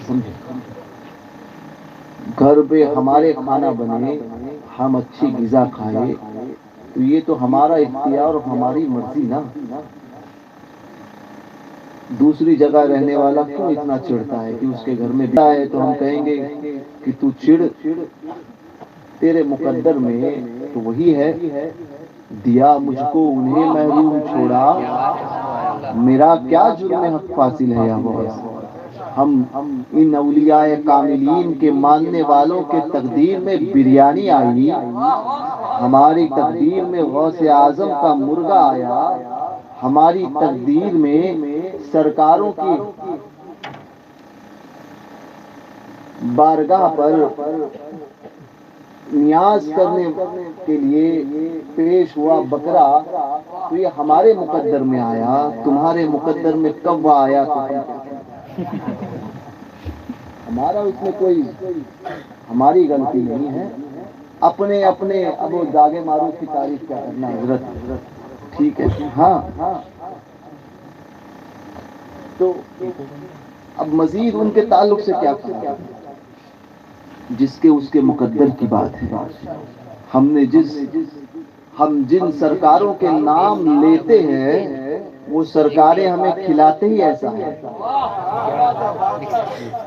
سمجھے؟ گھر پہ ہمارے کھانا بنے، ہم اچھی غذا کھائے، تو یہ تو ہمارا اختیار اور ہماری مرضی نا۔ دوسری جگہ رہنے والا کیوں اتنا چڑھتا ہے کہ اس کے گھر میں بیا ہے تو ہم کہیں گے کہ تو چڑ، تیرے مقدر میں تو وہی ہے، دیا مجھ کو انہیں محروم چھوڑا، میرا کیا جرم حق فاصل ہے یا غوث۔ ہم ان اولیاء کاملین کے ماننے والوں کے تقدیر میں بریانی آئی، ہماری تقدیر میں غوث اعظم کا مرغا آیا، ہماری تقدیر میں سرکاروں کی بارگاہ پر نیاز کرنے کے لیے پیش ہوا بکرا، تو یہ ہمارے مقدر میں آیا، تمہارے مقدر میں کب وہ آیا؟ ہمارا اس میں کوئی ہماری غلطی نہیں ہے۔ اپنے اپنے اب وہ داغے معروف کی تعریف کیا کرنا حضرت، ٹھیک ہے۔ ہاں، تو اب مزید ان کے تعلق سے کیا کہا؟ جس کے اس کے مقدر کی بات ہے۔ ہم جن سرکاروں کے نام لیتے ہیں وہ سرکاریں ہمیں کھلاتے ہی ایسا ہے۔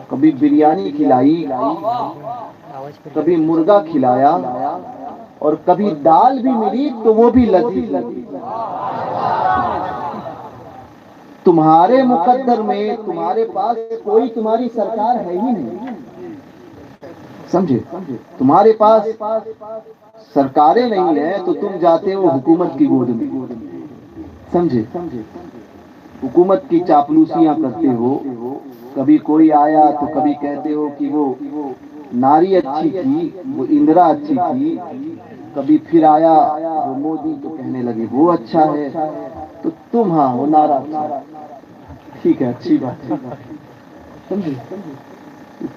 کبھی بریانی کھلائی، کبھی مرغا کھلایا اور کبھی دال بھی ملی تو وہ بھی لذیذ لگی۔ تمہارے مقدر میں تمہارے پاس کوئی تمہاری سرکار ہے ہی نہیں، سمجھے؟ تمہارے پاس سرکاریں نہیں ہیں تو تم جاتے ہو حکومت کی گود میں، سمجھے؟ حکومت کی چاپلوسیاں کرتے ہو، کبھی کوئی آیا تو کبھی کہتے ہو کہ وہ ناری اچھی تھی، وہ اندرا اچھی تھی، کبھی پھر آیا وہ مودی تو کہنے لگے وہ اچھا ہے، تو تم ہاں وہ نارا اچھا ہے، ٹھیک ہے اچھی بات ہے، سمجھے؟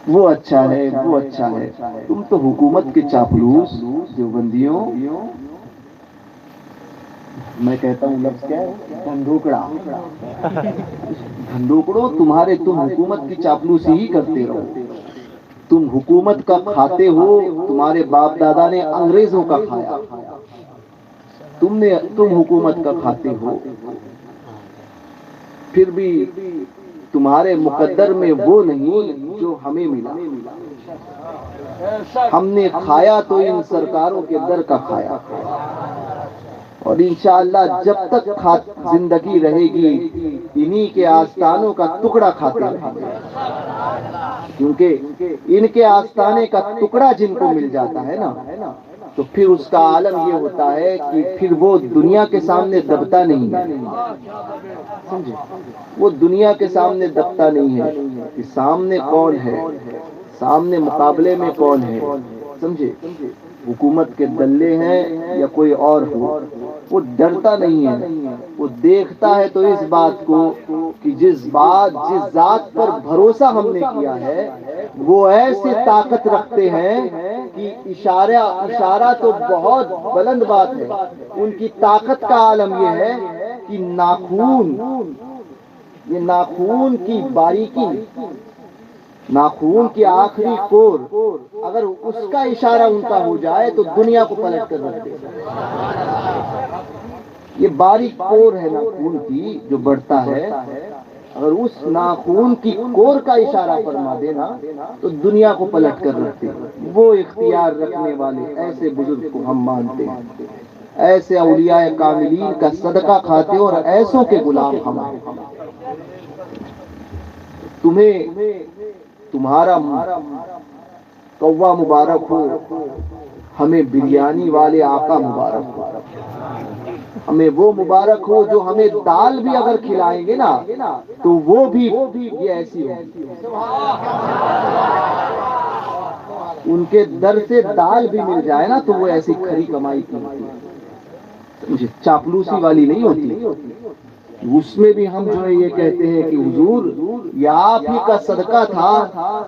وہ اچھا ہے وہ اچھا ہے، تم تو حکومت کے چاپلوس دیوبندیوں، میں کہتا ہوں لفظ کیا ہے، دھندوکڑا، دھندوکڑوں، تم حکومت کی چاپلوسی ہی کرتے رہو، تم حکومت کا کھاتے ہو، تمہارے باپ دادا نے انگریزوں کا کھایا، تم حکومت کا کھاتے ہو، پھر بھی تمہارے مقدر میں وہ نہیں جو ہمیں ملا، ہم نے کھایا تو ان سرکاروں کے در کا کھایا، اور انشاءاللہ جب تک زندگی رہے گی انہی کے آستانوں کا ٹکڑا کھاتے رہیں گے، کیونکہ ان کے آستانے کا ٹکڑا جن کو مل جاتا ہے نا تو پھر اس کا عالم یہ ہوتا ہے کہ پھر وہ دنیا کے سامنے دبتا نہیں ہے، سمجھے؟ وہ دنیا کے سامنے دبتا نہیں ہے کہ سامنے کون ہے، سامنے مقابلے میں کون ہے، سمجھے؟ حکومت کے دلے ہیں یا کوئی اور ہو، وہ ڈرتا نہیں ہے، وہ دیکھتا ہے تو اس بات کو کہ جس ذات پر بھروسہ ہم نے کیا ہے وہ ایسی طاقت رکھتے ہیں کہ اشارہ تو بہت بلند بات ہے، ان کی طاقت کا عالم یہ ہے کہ ناخون کی باریکی، ناخون کی آخری کور اگر اس کا اشارہ ان کا ہو جائے تو دنیا کو پلٹ کر رکھ دے، یہ باریک کور ہے ناخون کی جو بڑھتا ہے، اگر اس ناخون کی کور کا اشارہ فرما دینا تو دنیا کو پلٹ کر رکھ دے، وہ اختیار رکھنے والے ایسے بزرگ کو ہم مانتے ہیں، ایسے اولیاء کاملین کا صدقہ کھاتے اور ایسوں کے غلام ہم ہیں۔ تمہیں تمہارا کوا مبارک ہو، ہمیں بریانی والے آقا مبارک ہو، ہمیں وہ مبارک ہو جو ہمیں دال بھی اگر کھلائیں گے نا تو وہ بھی یہ ایسی ہوگی، ان کے در سے دال بھی مل جائے نا تو وہ ایسی کھری کمائی کی ہوتی، چاپلوسی والی نہیں ہوتی، اس میں بھی ہم جو ہے یہ کہتے ہیں کہ حضور یہ آپ ہی کا صدقہ تھا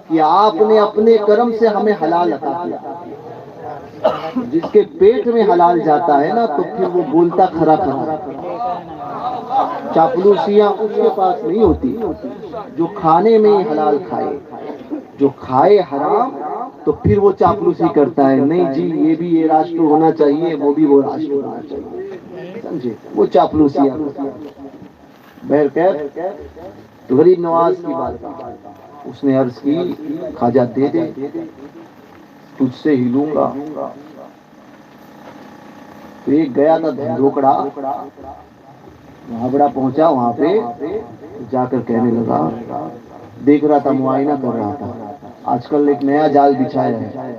کہ آپ نے اپنے کرم سے ہمیں حلال عطا کیا، جس کے پیٹ میں حلال جاتا ہے نا تو پھر وہ بولتا کھرا کھرا، چاپلوسیاں اس کے پاس نہیں ہوتی، جو کھانے میں ہی حلال کھائے، جو کھائے حرام تو پھر وہ چاپلوسی کرتا ہے، نہیں جی یہ بھی یہ راشٹر ہونا چاہیے، وہ بھی وہ راشٹر ہونا چاہیے، سمجھے؟ وہ چاپلوسیاں۔ بہرکیف تو غریب نواز کی بات، اس نے عرض کی خواجہ دے دے تجھ سے ہی لوں گا، تو ایک گیا تھا دھندوکڑا، وہاں بڑا پہنچا، وہاں پہ جا کر کہنے لگا، دیکھ رہا تھا معائنہ کر رہا تھا، آج کل ایک نیا جال بچھایا ہے،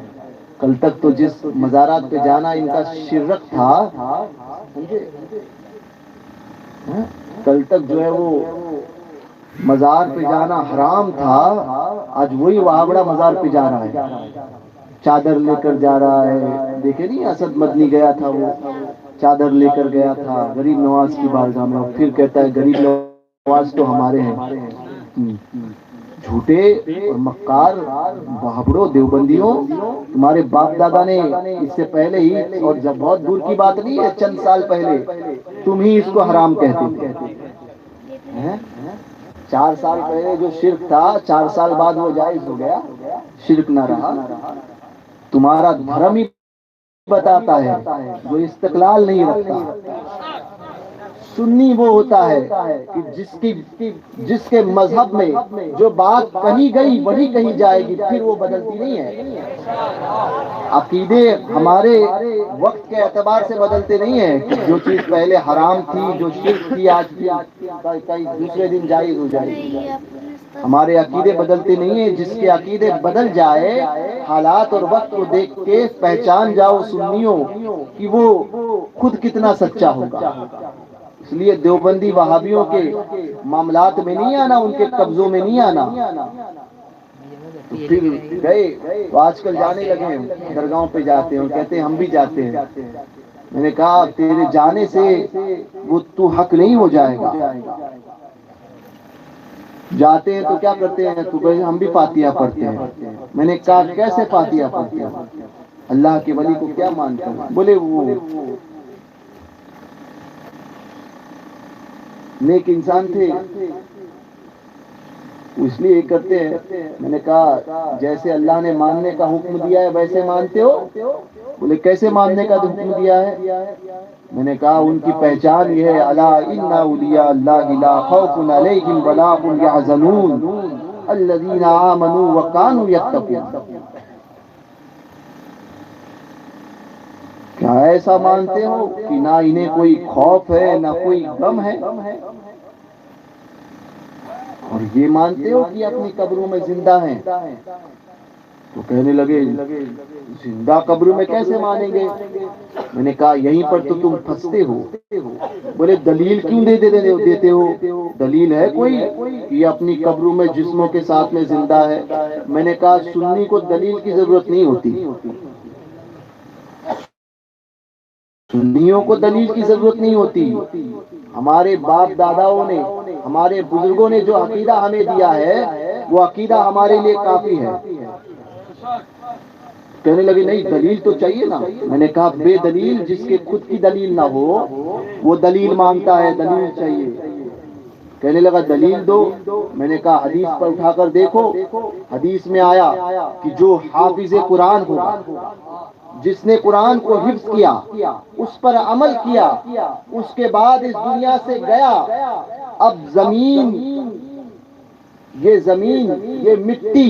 کل تک تو جس مزارات پہ جانا ان کا شرک تھا، کل تک جو ہے وہ مزار پہ جانا حرام تھا، آج وہی وہاں بڑا مزار پہ جا رہا ہے، چادر لے کر جا رہا ہے، دیکھے نہیں اسد مدنی گیا تھا، وہ چادر لے کر گیا تھا غریب نواز کی بارگاہ میں، پھر کہتا ہے غریب نواز تو ہمارے ہیں، جھوٹے اور مکار بہبڑوں دیوبندیوں، تمہارے باپ دادا نے اس سے پہلے ہی، اور جب بہت دور کی بات نہیں ہے چند سال پہلے تم ہی اس کو حرام کہتے تھے، 4 سال پہلے جو شرک تھا 4 سال بعد وہ جائز ہو گیا، شرک نہ رہا، تمہارا دھرم ہی بتاتا ہے جو استقلال نہیں رکھتا، سنی وہ ہوتا ہے کہ جس کے مذہب میں جو بات کہی گئی وہی کہی جائے گی، پھر وہ بدلتی نہیں ہے۔ عقیدے ہمارے وقت کے اعتبار سے بدلتے نہیں ہیں کہ جو چیز پہلے حرام تھی، جو شرک تھی، آج کئی دوسرے دن جائز ہو جائے گی۔ ہمارے عقیدے بدلتے نہیں ہیں، جس کے عقیدے بدل جائے حالات اور وقت کو دیکھ کے پہچان جاؤ سنیوں کہ وہ خود کتنا سچا ہوگا۔ اس لیے دیوبندی وہابیوں کے معاملات میں نہیں آنا، ان کے قبضوں میں نہیں آنا۔ تو پھر گئے تو آج کل جانے لگے ہیں، درگاہوں پہ جاتے ہیں، کہتے ہیں ہم بھی جاتے ہیں۔ میں نے کہا تیرے جانے سے وہ تو حق نہیں ہو جائے گا۔ جاتے ہیں تو کیا کرتے ہیں؟ تو کہتے ہیں ہم بھی فاتحہ پڑھتے ہیں۔ میں نے کہا کیسے فاتحہ پڑھتے ہیں؟ اللہ کے ولی کو کیا مانتے ہیں؟ بولے وہ نیک انسان تھے، اس لیے کرتے ہیں۔ میں نے کہا جیسے اللہ نے ماننے کا حکم دیا ہے ویسے مانتے ہو؟ بولے کیسے ماننے کا حکم دیا ہے؟ میں نے کہا ان کی پہچان یہ ہے، الا ان اولیاء اللہ لا خوف علیہم ولا هم يحزنون الذین آمنوا وكانوا يتقون۔ کیا ایسا مانتے ہو کہ نہ انہیں کوئی خوف ہے نہ کوئی غم ہے، اور یہ مانتے ہو کہ اپنی قبروں میں زندہ ہیں؟ تو کہنے لگے زندہ قبروں میں کیسے مانیں گے؟ میں نے کہا یہیں پر تو تم پھنستے ہو۔ بولے دلیل کیوں دیتے ہو؟ دلیل ہے کوئی کہ اپنی قبروں میں جسموں کے ساتھ میں زندہ ہے؟ میں نے کہا سنی کو دلیل کی ضرورت نہیں ہوتی، سنیوں کو دلیل کی ضرورت نہیں ہوتی۔ ہمارے باپ داداؤں نے، ہمارے بزرگوں نے جو عقیدہ ہمیں دیا ہے وہ عقیدہ ہمارے لیے کافی ہے۔ کہنے لگے نہیں دلیل تو چاہیے نا۔ میں نے کہا بے دلیل، جس کے خود کی دلیل نہ ہو وہ دلیل مانگتا ہے، دلیل چاہیے۔ کہنے لگا دلیل دو۔ میں نے کہا حدیث پر اٹھا کر دیکھو، حدیث میں آیا کہ جو حافظ قرآن ہوگا، جس نے قرآن کو حفظ کیا، اس پر عمل کیا، اس کے بعد اس دنیا سے گیا، اب زمین، یہ مٹی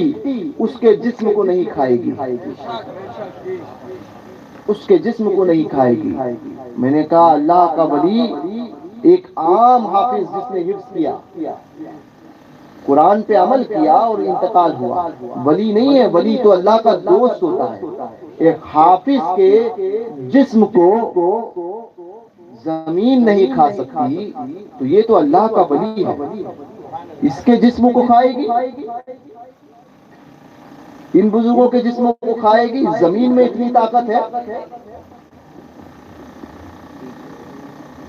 اس کے جسم کو نہیں کھائے گی، اس کے جسم کو نہیں کھائے گی۔ میں نے کہا اللہ کا ولی ایک عام حافظ جس نے حفظ کیا، قرآن پہ عمل کیا اور انتقال ہوا، ولی نہیں ہے۔ ولی تو اللہ کا دوست ہوتا ہے۔ ایک حافظ کے جسم کو زمین نہیں کھا سکتی تو یہ تو اللہ کا ولی ہے، اس کے جسم کو کھائے گی، ان بزرگوں کے جسموں کو کھائے گی؟ زمین میں اتنی طاقت ہے؟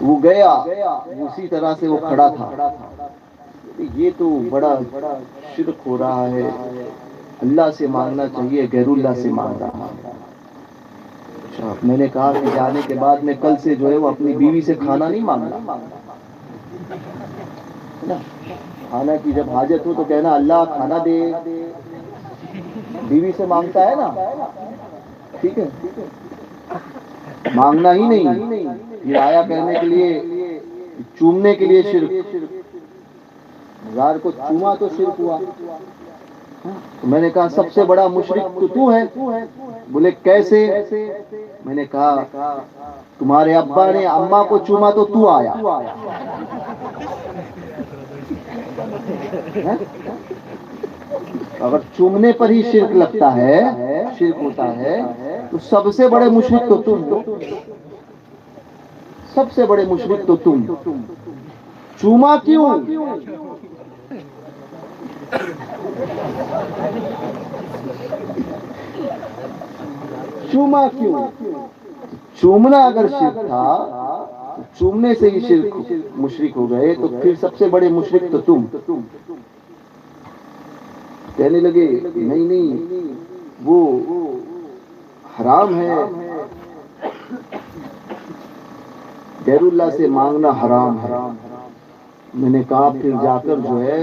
وہ گیا، اسی طرح سے وہ کھڑا تھا۔ یہ تو بڑا شرک ہو رہا ہے، اللہ سے مانگنا چاہیے، غیر اللہ سے مانگ رہا ہے۔ میں نے کہا کہ جانے کے بعد میں کل سے جو ہے وہ اپنی بیوی سے کھانا نہیں مانگنا، کھانا کی جب حاجت ہو تو کہنا اللہ کھانا دے، بیوی سے مانگتا ہے نا، ٹھیک ہے، مانگنا ہی نہیں۔ یہ آیا کہنے کے لیے، چومنے کے لیے شرک، ہزار کو چوما تو شرک ہوا۔ میں نے کہا سب سے بڑا مشرک تو ہے۔ بولے کیسے؟ میں نے کہا تمہارے ابا نے اماں کو چوما تو تو آیا، اگر چومنے پر ہی شرک لگتا ہے، شرک ہوتا ہے، تو سب سے بڑے مشرک تو تم، سب سے بڑے مشرک تو تم۔ چوما کیوں؟ چوما کیوں؟ چومنا اگر شرک تھا تو چومنے سے ہی شرک مشرک ہو گئے، تو پھر سب سے بڑے مشرک تو تم۔ کہنے لگے نہیں وہ حرام ہے، غیر اللہ سے مانگنا حرام ہے۔ میں نے کہا پھر جا کر جو ہے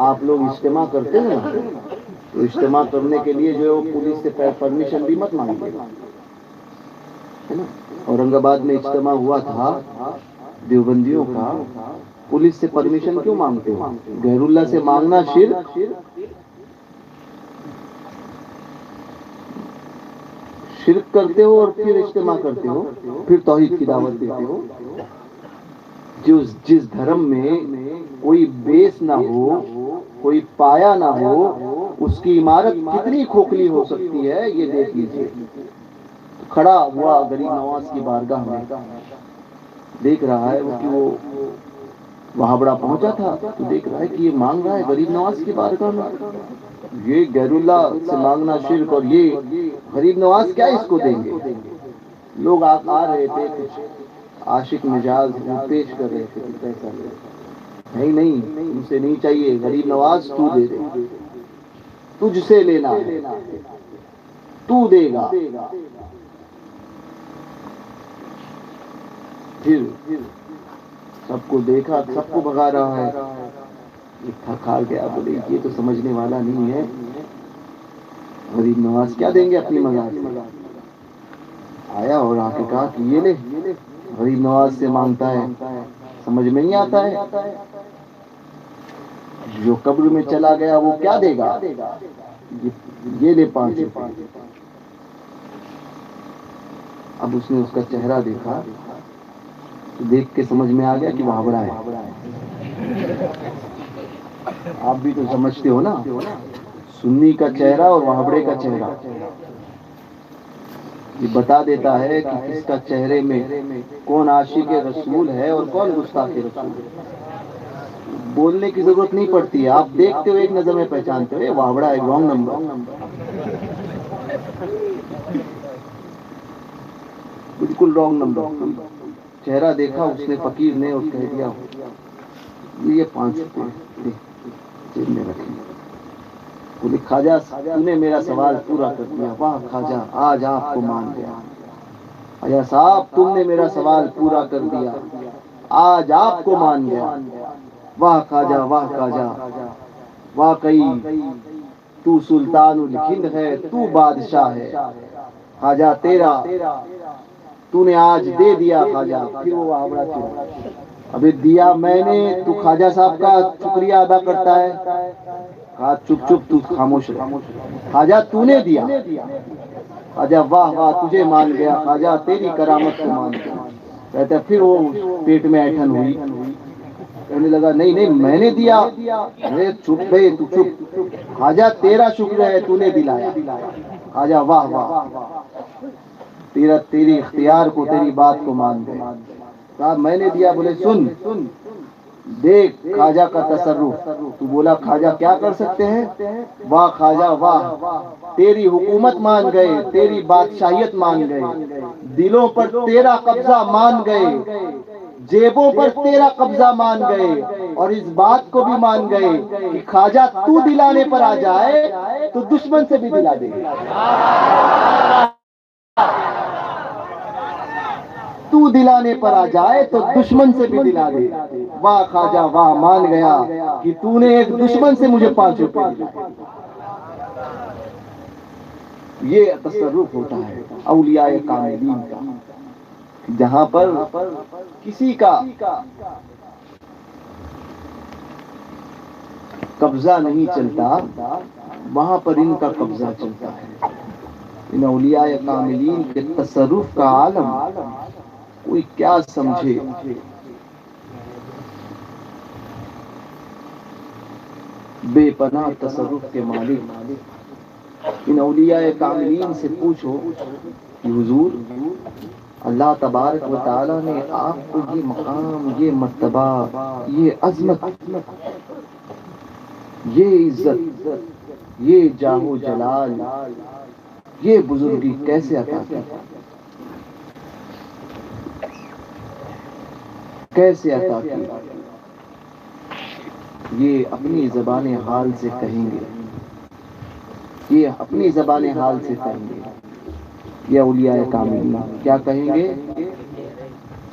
آپ لوگ اجتماع کرتے ہیں نا، تو اجتماع کرنے کے لیے جو ہے پولیس سے پرمیشن بھی مت مانگیے گا، ہے نا۔ اورنگ آباد میں اجتماع ہوا تھا دیوبندیوں کا پولیس سے پرمیشن کیوں مانگتے ہو؟ غیر اللہ سے مانگنا شرک، شرک کرتے ہو اور پھر اجتماع کرتے ہو، پھر توحید کی دعوت دیتے ہو۔ جس دھرم میں کوئی بیس نہ ہو، کوئی پایا نہ ہو، اس کی عمارت کتنی کھوکھلی ہو سکتی ہے یہ دیکھ لیجیے۔ کھڑا ہوا غریب نواز کی بارگاہ میں، دیکھ رہا ہے کہ وہ وہاں بڑا پہنچا تھا، تو دیکھ رہا ہے کہ یہ مانگ رہا ہے غریب نواز کی بارگاہ میں۔ یہ غیر اللہ سے مانگنا شرک، اور یہ غریب نواز کیا اس کو دیں گے؟ لوگ آ رہے تھے، کچھ عاشق مجاز پیش کر رہے تھے کہ پیسہ لے، نہیں تم سے نہیں چاہیے، غریب نواز تو دے دے، تجھ سے لینا ہے، تو دے گا۔ پھر سب کو دیکھا، سب کو بھگا رہا ہے، تھک ہار گیا، بولے یہ تو سمجھنے والا نہیں ہے، غریب نواز کیا دیں گے اپنی مزاج سے۔ آیا اور آ کے کہا کہ یہ لے، غریب نواز سے مانگتا ہے، سمجھ میں نہیں آتا ہے، جو قبر میں چلا گیا وہ کیا دے گا، یہ لے 5 روپے۔ اب اس نے اس کا چہرہ دیکھا تو دیکھ کے سمجھ میں آ گیا کہ وہابڑا ہے۔ آپ بھی تو سمجھتے ہو نا، سنی کا چہرہ اور وہابڑے کا چہرہ یہ بتا دیتا ہے کہ کس کا چہرے میں کون عاشق رسول ہے اور کون گستاخ رسول ہے۔ بولنے کی ضرورت نہیں پڑتی ہے، آپ دیکھتے ہو ایک نظر میں پہچانتے ہو وہابڑا ہے، رانگ نمبر، بالکل رانگ نمبر۔ چہرہ دیکھا اس نے فقیر نے اور کہہ دیا یہ 5 روپے جیب میں رکھیں۔ بولے خواجہ تو نے میرا سوال پورا کر دیا، واہ خواجہ آج آپ کو مان گیا، خواجہ صاحب تم نے میرا سوال پورا کر دیا، آج آپ کو مان گیا، واہ خواجہ واہ خواجہ، واقعی تو سلطان الہند ہے، تو بادشاہ ہے، خواجہ تیرا تو نے آج دے دیا خواجہ۔ پھر وہ وہابڑا چلا، ابھی دیا میں نے، تو خواجہ صاحب کا شکریہ ادا کرتا ہے؟ کہا چپ چپ تو خاموش رہ، خواجہ تو نے دیا، خواجہ واہ واہ تجھے مان گیا خواجہ، تیری کرامت کو مان گیا۔ کہتا پھر وہ پیٹ میں ایٹھن ہوئی، کہنے لگا نہیں میں نے دیا، ارے چپ بے تو چپ، خواجہ تیرا شکر ہے تو نے دلایا، خواجہ واہ واہ تیری اختیار کو، تیری بات کو مان گئے۔ کہا میں نے دیا، بولے سن دیکھ خواجہ کا تصرف، تو بولا خواجہ کیا کر سکتے ہیں، واہ خواجہ واہ تیری حکومت مان گئے، تیری بادشاہیت مان گئے، دلوں پر تیرا قبضہ مان گئے، جیبوں پر تیرا قبضہ مان گئے، اور اس بات کو بھی مان گئے کہ خواجہ تو دلانے پر آ جائے تو دشمن سے بھی دلا دے گا، تو دلانے پر آ جائے تو دشمن سے بھی دلا دے۔ واہ خواجہ واہ مان گیا کہ تو نے ایک دشمن سے مجھے 5 روپے دلائے۔ یہ تصرف ہوتا ہے اولیاء کاملین کا، جہاں پر کسی کا قبضہ نہیں چلتا وہاں پر ان کا قبضہ چلتا ہے۔ ان اولیاء کاملین کے تصرف کا عالم کوئی کیا سمجھے، بے پناہ تصرف کے مالک۔ ان اولیاء کاملین سے پوچھو کہ حضور اللہ تبارک و تعالی نے آپ کو یہ مقام، یہ مرتبہ، یہ عظمت، یہ عزت، یہ جاہ و جلال، یہ بزرگی کیسے عطا کی، کیسے عطا کی؟ یہ اپنی زبان حال سے کہیں گے، یہ اپنی زبان حال سے کہیں گے۔ یہ اولیاء کاملین کیا کہیں گے؟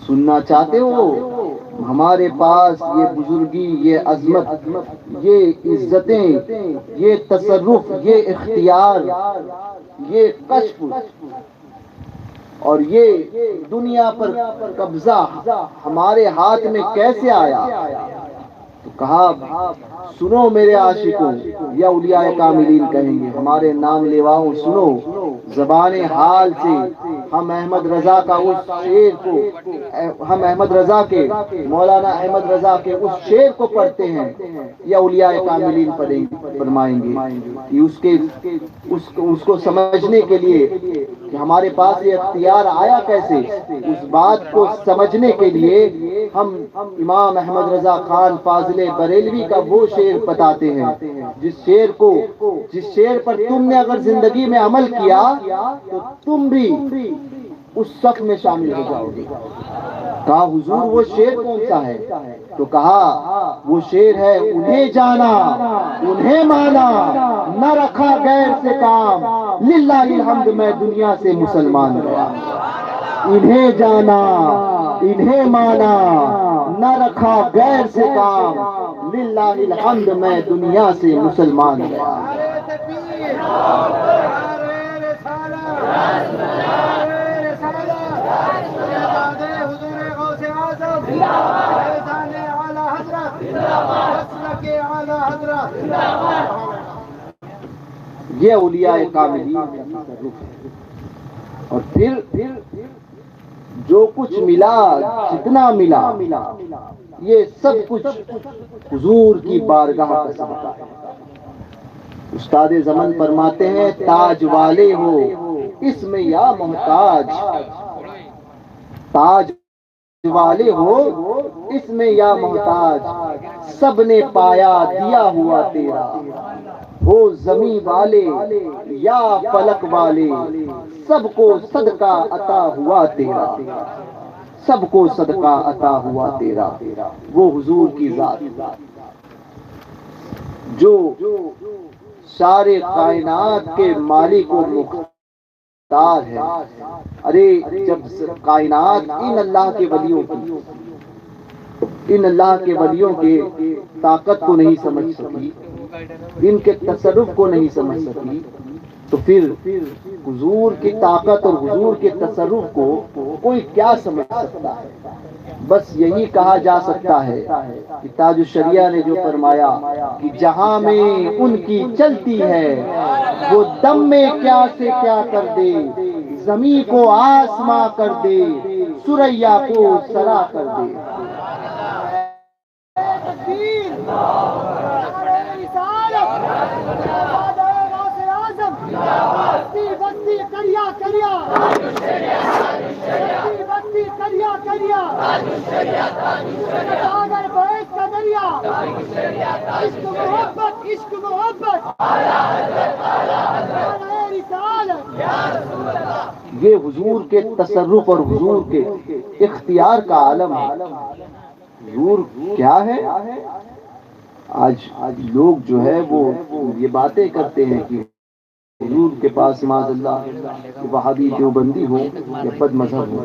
سننا چاہتے ہو ہمارے پاس یہ بزرگی، یہ عظمت، یہ عزتیں، یہ تصرف، یہ اختیار، یہ کشف اور یہ دنیا پر قبضہ ہمارے ہاتھ میں کیسے آیا؟ تو کہا سنو میرے عاشقوں، یا اولیاء کاملین کہیں گے، ہمارے نام لیواؤں سنو، زبان حال سے ہم احمد رضا کا اس شعر کو، ہم احمد رضا کے، مولانا احمد رضا کے اس شعر کو پڑھتے ہیں، یا اولیاء کاملین فرمائیں گے کہ اس کو سمجھنے کے لیے کہ ہمارے پاس یہ اختیار آیا کیسے، اس بات کو سمجھنے کے لیے ہم امام احمد رضا خان فاضل بریلوی کا وہ شعر بتاتے ہیں، جس شعر پر تم نے اگر زندگی میں عمل کیا تو تم بھی اس صف میں شامل ہو جاؤ گے۔ کہا حضور وہ شعر کون سا ہے؟ تو کہا وہ شعر ہے انہیں جانا انہیں مانا نہ رکھا غیر سے کام، للہ الحمد میں دنیا سے مسلمان گیا۔ انہیں جانا انہیں مانا نہ رکھا غیر سے کام، للہ الحمد میں دنیا سے مسلمان گیا۔ یہ اولیاء کاملین کا تصرف ہے۔ اور پھر جو کچھ ملا، جتنا ملا، یہ سب کچھ حضور کی بارگاہ کا صدقہ ہے۔ استاد زمن فرماتے ہیں تاج والے ہو اس میں یا محتاج، تاج والے ہو اس میں یا محتاج، سب نے پایا دیا ہوا تیرا، ہو زمین والے یا فلک والے، سب کو صدقہ عطا ہوا تیرا، سب کو صدقہ عطا ہوا تیرا۔ وہ حضور کی ذات جو سارے کائنات کے مالک و مختار ہے۔ ارے جب کائنات ان اللہ کے ولیوں کے طاقت کو نہیں سمجھ سکی، ان کے تصرف کو نہیں سمجھ سکی، تو پھر حضور کی طاقت اور حضور کے تصرف کو کوئی کیا سمجھ سکتا ہے؟ بس یہی کہا جا سکتا ہے کہ تاج الشریعہ نے جو فرمایا کہ جہاں میں ان کی چلتی ہے وہ دم میں کیا سے کیا کر دے، زمین کو آسماں کر دے، سریا کو سرا کر دے۔ یہ حضور کے تصرف اور حضور کے اختیار کا عالم ہے۔ حضور کیا ہے؟ آج لوگ جو ہے وہ یہ باتیں کرتے ہیں کہ حضور کے پاس معاذ اللہ وہابی دیوبندی ہو یا بد مذہب ہو،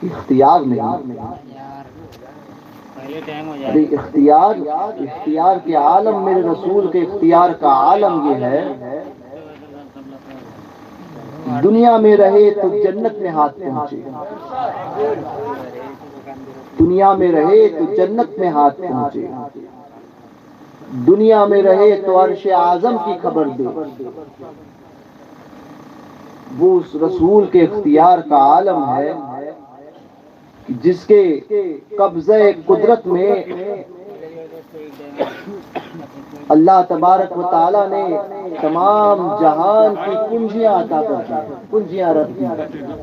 اختیار نہیں۔ ارے اختیار کے عالم، میرے رسول کے اختیار کا عالم یہ ہے دنیا میں رہے تو جنت میں ہاتھ پہنچے، دنیا میں رہے تو جنت میں ہاتھ پہنچے، دنیا میں رہے تو عرش اعظم کی خبر دے۔ وہ اس رسول کے اختیار کا عالم ہے جس کے قبضہ قدرت میں اللہ تبارک و تعالی نے تمام جہان کی کنجیاں عطا کر دی، کنجیاں رکھ دی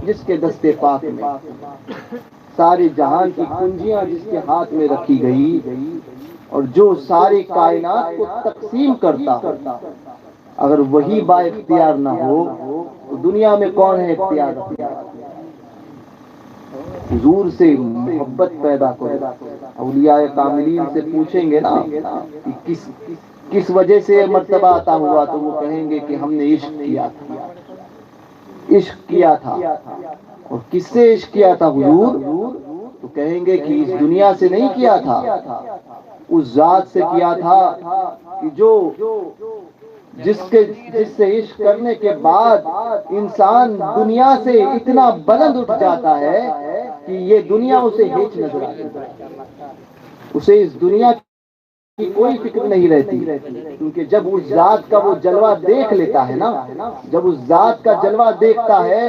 جس کے دستے پاک میں، سارے جہان کی کنجیاں جس کے ہاتھ میں رکھی گئی، اور جو ساری کائنات کو تقسیم کرتا، اگر وہی با اختیار نہ ہو تو دنیا میں کون ہے اختیار؟ حضور سے محبت پیدا کرو۔ اولیاء کاملین سے پوچھیں گے نا کہ کس وجہ سے مرتبہ عطا ہوا، تو وہ کہیں گے کہ ہم نے عشق کیا تھا، عشق کیا تھا۔ اور کس سے عشق کیا تھا حضور؟ تو کہیں گے کہ اس دنیا سے نہیں کیا تھا، اس ذات سے کیا تھا کہ جو جس سے عشق کرنے کے بعد انسان دنیا سے اتنا بلند اٹھ جاتا ہے کہ یہ دنیا اسے ہیچ نظر آتی ہے، اسے اس دنیا کی کوئی فکر نہیں رہتی، کیونکہ جب اس ذات کا وہ جلوہ دیکھ لیتا ہے نا، جب اس ذات کا جلوہ دیکھتا ہے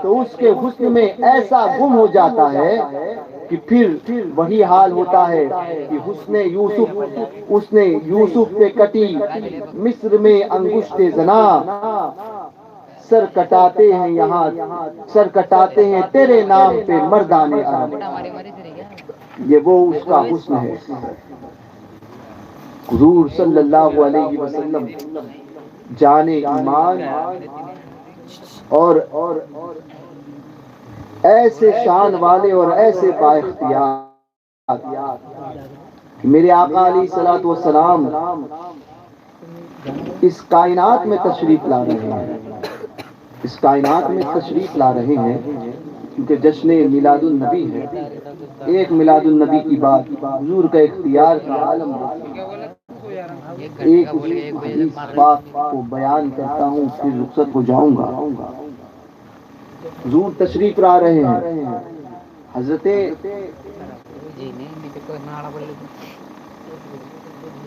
تو اس کے حسن میں ایسا گم ہو جاتا ہے کہ پھر وہی حال ہوتا ہے کہ حسن یوسف پہ کٹی مصر میں انگشت زنا، سر کٹاتے ہیں یہاں، سر کٹاتے ہیں تیرے نام پہ مردان عرب، یہ وہ اس کا حسن ہے۔ حضور صلی اللہ علیہ وسلم جان ایمان اور ایسے شان والے اور ایسے با اختیار، میرے آقا علیہ الصلوۃ والسلام اس کائنات میں تشریف لا رہے ہیں، اس کائنات میں تشریف لا رہے ہیں، کیونکہ جشن میلاد النبی ہے۔ ایک میلاد النبی کی بات، حضور کا اختیار کا عالم، ایک حدیث پاک کو بیان کرتا ہوں پھر رخصت ہو جاؤں گا۔ حضور تشریف لا رہے ہیں، حضرت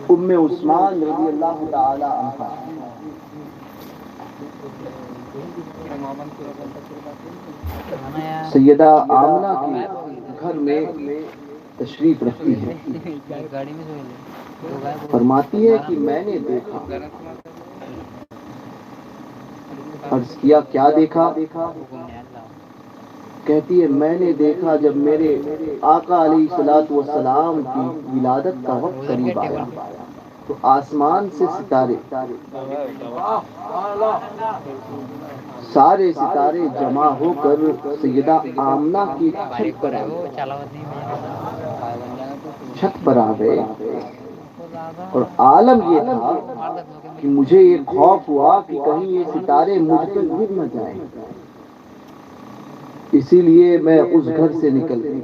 ام عثمان رضی اللہ تعالی عنہا سیدہ آمنہ کے گھر میں تشریف رکھتی ہے، فرماتی ہے کہ میں نے دیکھا، عرض کیا کیا دیکھا؟ کہتی ہے میں نے دیکھا جب میرے آقا علیہ الصلوۃ والسلام کی ولادت کا وقت قریب آیا تو آسمان سے سارے ستارے جمع ہو کر سیدہ آمنہ کی چھت پر آ گئے، اور عالم یہ تھا کہ مجھے یہ خوف ہوا کہ کہیں یہ ستارے مجھ پہ گر نہ جائیں، اسی لیے میں اس گھر سے نکل گئی۔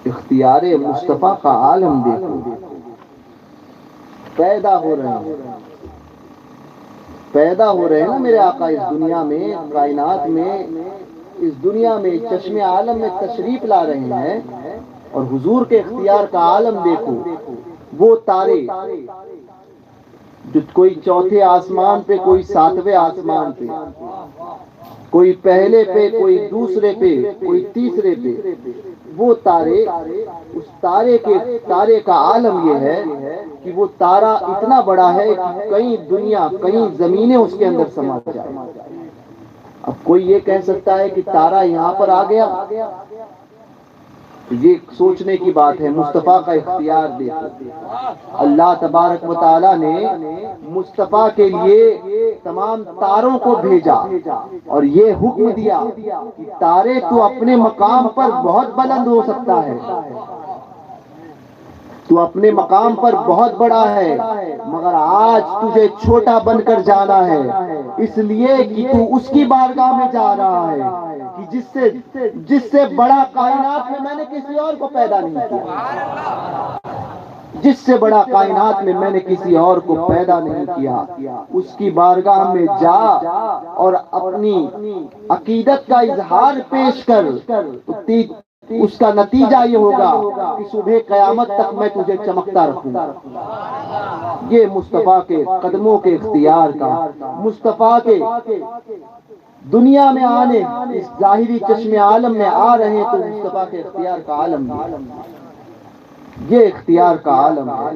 اختیار مصطفیٰ کا عالم دیکھو، پیدا ہو رہے ہیں نا میرے آقا اس دنیا میں، کائنات میں، اس دنیا میں چشم عالم میں تشریف لا رہے ہیں، اور حضور کے اختیار کا عالم دیکھو، وہ تارے جو کوئی چوتھے آسمان پہ، کوئی ساتویں آسمان پہ، کوئی پہلے پہ، کوئی دوسرے پہ، کوئی تیسرے پہ، وہ تارے، اس تارے کا عالم یہ ہے کہ وہ تارا اتنا بڑا ہے کہ کئی زمینیں اس کے اندر سما جائیں۔ اب کوئی یہ کہہ سکتا ہے کہ تارا یہاں پر آ گیا، یہ سوچنے کی بات ہے۔ مصطفیٰ کا اختیار دیکھو، اللہ تبارک و تعالیٰ نے مصطفیٰ کے لیے تمام تاروں کو بھیجا اور یہ حکم دیا کہ تارے تو اپنے مقام پر بہت بلند ہو سکتا ہے، تو اپنے مقام پر بہت بڑا ہے، مگر آج تجھے چھوٹا بن کر جانا ہے، اس لیے کہ تو اس کی بارگاہ میں جا رہا ہے کہ جس سے بڑا کائنات میں نے کسی اور کو پیدا نہیں کیا، جس سے بڑا کائنات میں نے کسی اور کو پیدا نہیں کیا، اس کی بارگاہ میں جا اور اپنی عقیدت کا اظہار پیش کر، اس کا نتیجہ یہ ہوگا کہ صبح قیامت تک میں تجھے چمکتا رکھوں گا۔ یہ مصطفیٰ کے قدموں کے اختیار کا، مصطفیٰ کے دنیا میں آنے، اس ظاہری چشم عالم میں آ رہے ہیں تو مصطفیٰ کے اختیار کا عالم ہے، یہ اختیار کا عالم ہے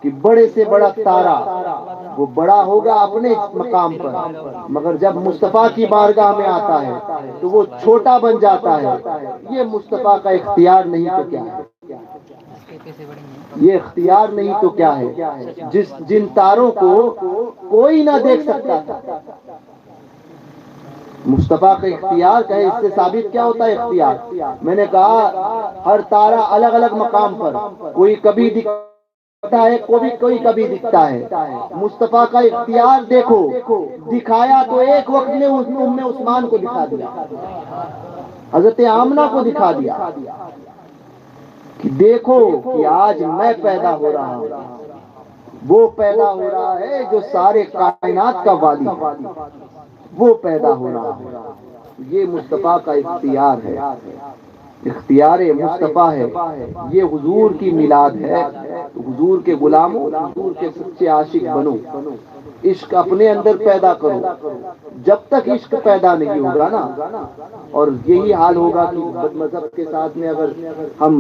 کہ بڑے سے بڑا تارا وہ بڑا ہوگا اپنے مقام پر، مگر جب مصطفیٰ کی بارگاہ میں آتا ہے تو وہ چھوٹا بن جاتا ہے۔ یہ مصطفیٰ کا اختیار نہیں تو کیا ہے؟ یہ اختیار نہیں تو کیا ہے؟ جن تاروں کو کوئی نہ دیکھ سکتا تھا، مصطفیٰ کا اختیار کہے، اس سے ثابت کیا ہوتا ہے اختیار؟ میں نے کہا ہر تارا الگ الگ مقام پر، کوئی کبھی دکھتا ہے، کوئی کبھی دکھتا ہے۔ مصطفیٰ کا اختیار دیکھو، دکھایا تو ایک وقت میں ام عثمان کو دکھا دیا، حضرت آمنہ کو دکھا دیا کہ دیکھو کہ آج میں پیدا ہو رہا ہوں، وہ پیدا ہو رہا ہے جو سارے کائنات کا والی، وہ پیدا ہو رہا ہے۔ یہ مصطفیٰ کا اختیار ہے، اختیار مصطفیٰ ہے، یہ حضور کی میلاد ہے۔ حضور کے غلاموں، حضور کے سچے عاشق بنو، عشق اپنے اندر پیدا کرو۔ جب تک عشق پیدا نہیں ہوگا نا، اور یہی حال ہوگا کہ بد مذہب کے ساتھ میں اگر ہم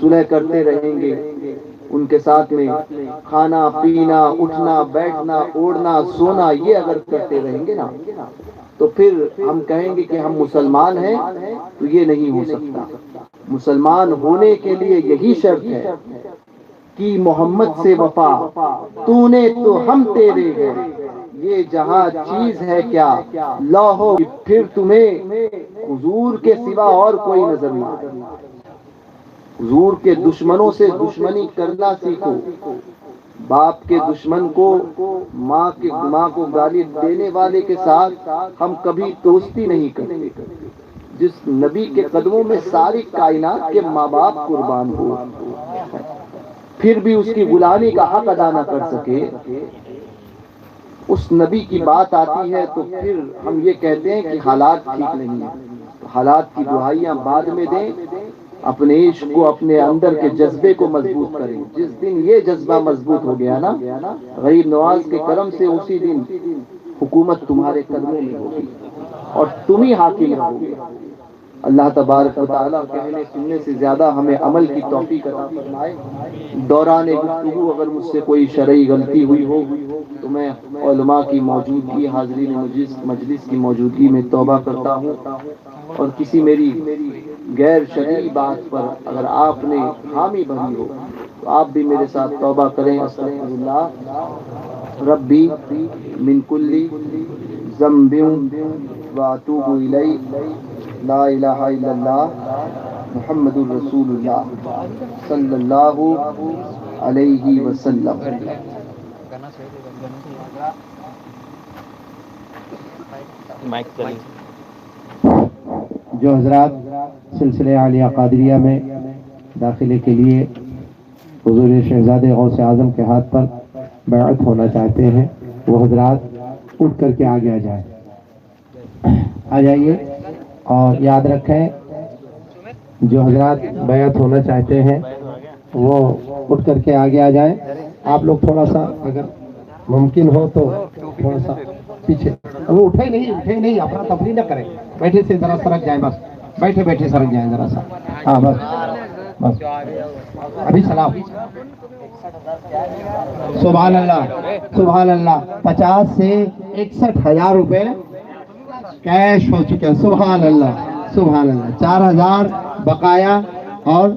صلح کرتے رہیں گے، ان کے ساتھ میں کھانا پینا اٹھنا بیٹھنا اوڑھنا سونا یہ اگر کرتے رہیں گے نا، تو پھر ہم کہیں گے کہ ہم مسلمان ہیں، تو یہ نہیں ہو سکتا۔ مسلمان ہونے کے لیے یہی شرط ہے کہ محمد سے وفا، تو نے تو ہم تیرے ہیں، یہ جہاں چیز ہے کیا لوہو، پھر تمہیں حضور کے سوا اور کوئی نظر نہ آئے۔ حضور کے دشمنوں سے دشمنی کرنا سیکھو۔ باپ کے دشمن کو، ماں کو گالی دینے والے کے ساتھ ہم کبھی دوستی نہیں کرتے۔ جس نبی کے قدموں میں ساری کائنات کے ماں باپ قربان ہو، پھر بھی اس کی غلامی کا حق ادا نہ کر سکے، اس نبی کی بات آتی ہے تو پھر ہم یہ کہتے ہیں کہ حالات ٹھیک نہیں ہیں۔ حالات کی دہائیاں بعد میں دیں، اپنے عشق کو، اپنے اندر کے جذبے کو مضبوط کریں۔ جس دن یہ جذبہ مضبوط ہو گیا نا، غریب نواز کے کرم سے اسی دن حکومت تمہارے قدموں میں ہوگی اور تم ہی حاکم رہو گے۔ اللہ تبارک و تعالیٰ کہنے سننے سے زیادہ ہمیں عمل کی توفیق عطا فرمائے۔ دوران گفتگو اگر مجھ سے کوئی شرعی غلطی ہوئی ہو تو میں علماء کی موجودگی، حاضرین مجلس کی موجودگی میں توبہ کرتا ہوں، اور کسی میری غیر شرعی بات پر اگر آپ نے حامی بھری ہو تو آپ بھی میرے ساتھ توبہ کریں۔ استغفر اللہ ربی من کل ذنب واتوب الیہ، لا الہ الا اللہ محمد الرسول اللہ صلی اللہ علیہ وسلم۔ جو حضرات سلسلہ عالیہ قادریہ میں داخلے کے لیے حضور شہزادے غوث اعظم کے ہاتھ پر بیعت ہونا چاہتے ہیں، وہ حضرات اٹھ کر کے آگے آ جائیے، اور یاد رکھیں جو حضرات بیعت ہونا چاہتے ہیں وہ اٹھ کر کے آگے آ جائیں۔ آپ لوگ تھوڑا سا اگر ممکن ہو تو تھوڑا سا پیچھے، وہ اٹھے نہیں اپنا تفریح نہ کریں، بیٹھے سے ذرا سرک جائیں، بس بیٹھے سرک جائیں ذرا سا، ہاں بس ابھی سلام۔ سبحان اللہ 50 سے 61,000 روپے کیش ہو چکے ہیں۔ سبحان اللہ 4,000 بقایا، اور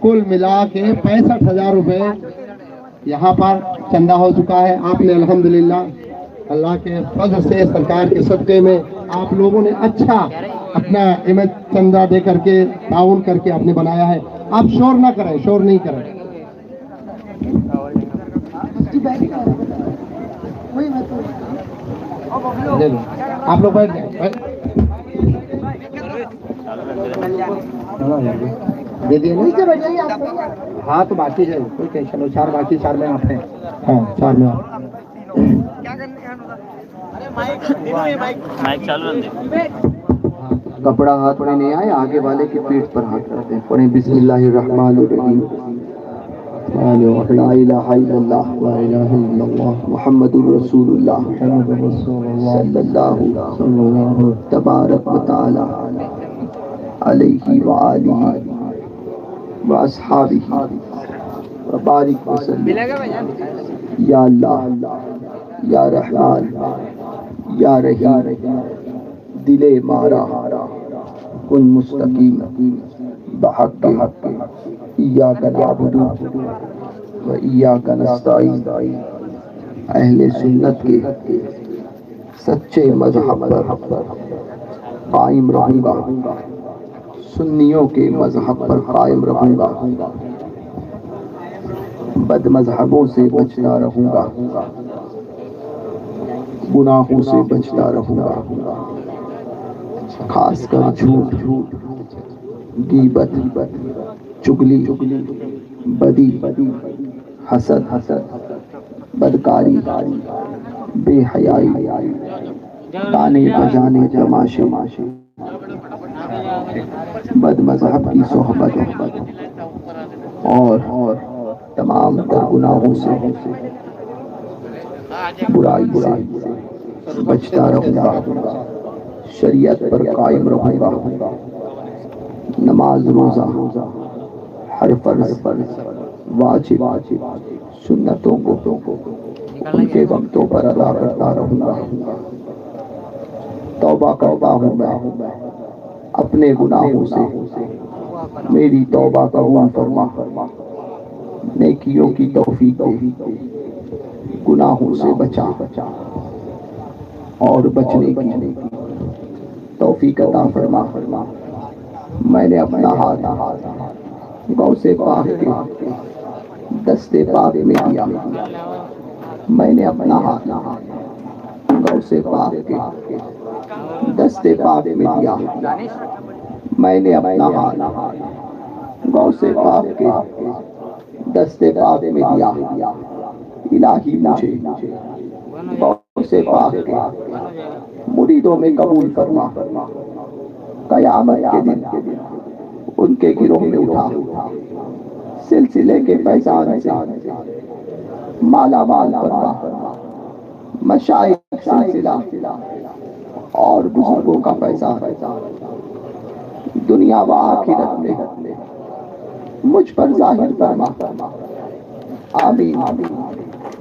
کل ملا کے 65,000 روپے یہاں پر چندہ ہو چکا ہے۔ آپ نے الحمدللہ اللہ کے فضل سے، سرکار کے صدقے میں آپ لوگوں نے اچھا اپنا چندہ دے کر کے، تعاون کر کے آپ نے بنایا ہے۔ آپ شور نہ کریں، شور نہیں کریں۔ آپ لوگ بیٹھ جائیں، دے دیے ہاں تو باقی ہے، کوئی ٹینشن ہو، 4 باقی 4 میں آپ ہیں، ہاں 4 میں آپ۔ کپڑا ہاتھ میں نہیں آئے، آگے والے کی پیٹھ پر ہاتھ رکھتے ہیں۔ پڑھیں بسم اللہ الرحمن الرحیم، لا الہ الا اللہ لا الہ الا اللہ محمد الرسول اللہ صلی اللہ تبارک و تعالی علیہ وآلہ واصحابہ وبارک وسلم۔ یا اللہ یا رحمان یا رحیم، دل مارا کن مستقیم بحق ایاک نعبد و ایاک نستعین۔ اہل سنت کے سچے مذہب پر قائم رہوں گا، سنیوں کے مذہب پر قائم رہوں گا، بد مذہبوں سے بچتا رہوں گا، گناہوں سے بچتا رہوں گا، خاص کر جھوٹ، غیبت، چگلی، بدی، حسد بدکاری بے حیائی گانے بجانے تماشے بد مذہب کی صحبت اور تمام تر گناہوں سے برائی سے بچتا رہوں گا، شریعت پر قائم رہوں گا، نماز روزہ ہر فرض واجب سنتوں کو ان کے وقتوں پر ادا کرتا رہوں گا۔ توبہ کرتا ہوں میں اپنے گناہوں سے، میری توبہ قبول فرما، نیکیوں کی توفیق دے، گناہوں سے بچا اور بچنے کی توفیق عطا فرما۔ میں نے اپنا ہاتھ غوث پاک کے دست پاک میں دیا، میں نے اپنا ہاتھ غوث پاک کے دست پاک میں دیا، میں نے اپنا ہاتھ غوث پاک کے دست پاک میں دیا۔ الہی مجھے غوث پاک کے مریدوں میں قبول فرما، قیامت کے دن ان کے گروہ میں اٹھا، سلسلے کے فیضان سے مالا مال فرما، مشائخ سلسلہ اور بزرگوں کا فیضان دنیا و آخرت میں مجھ پر ظاہر فرما، آمین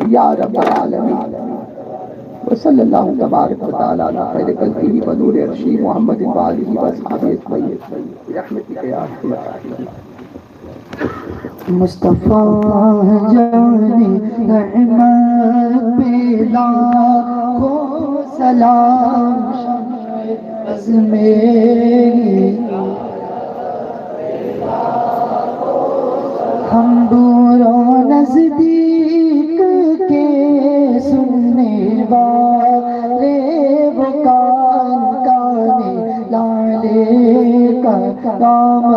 یا رب العالمین۔ وصلی اللہ تبارک و تعالی علی خیر خلقہ و نور عرشہ محمد و آلہ و اصحابہ اجمعین برحمتک یا ارحم الراحمین۔ مصطفیٰ جان رحمت پہ لاکھوں سلام، شمع میں ہم دور و نزدیک کے سننے والے، وہ کان کانے لالے کا رام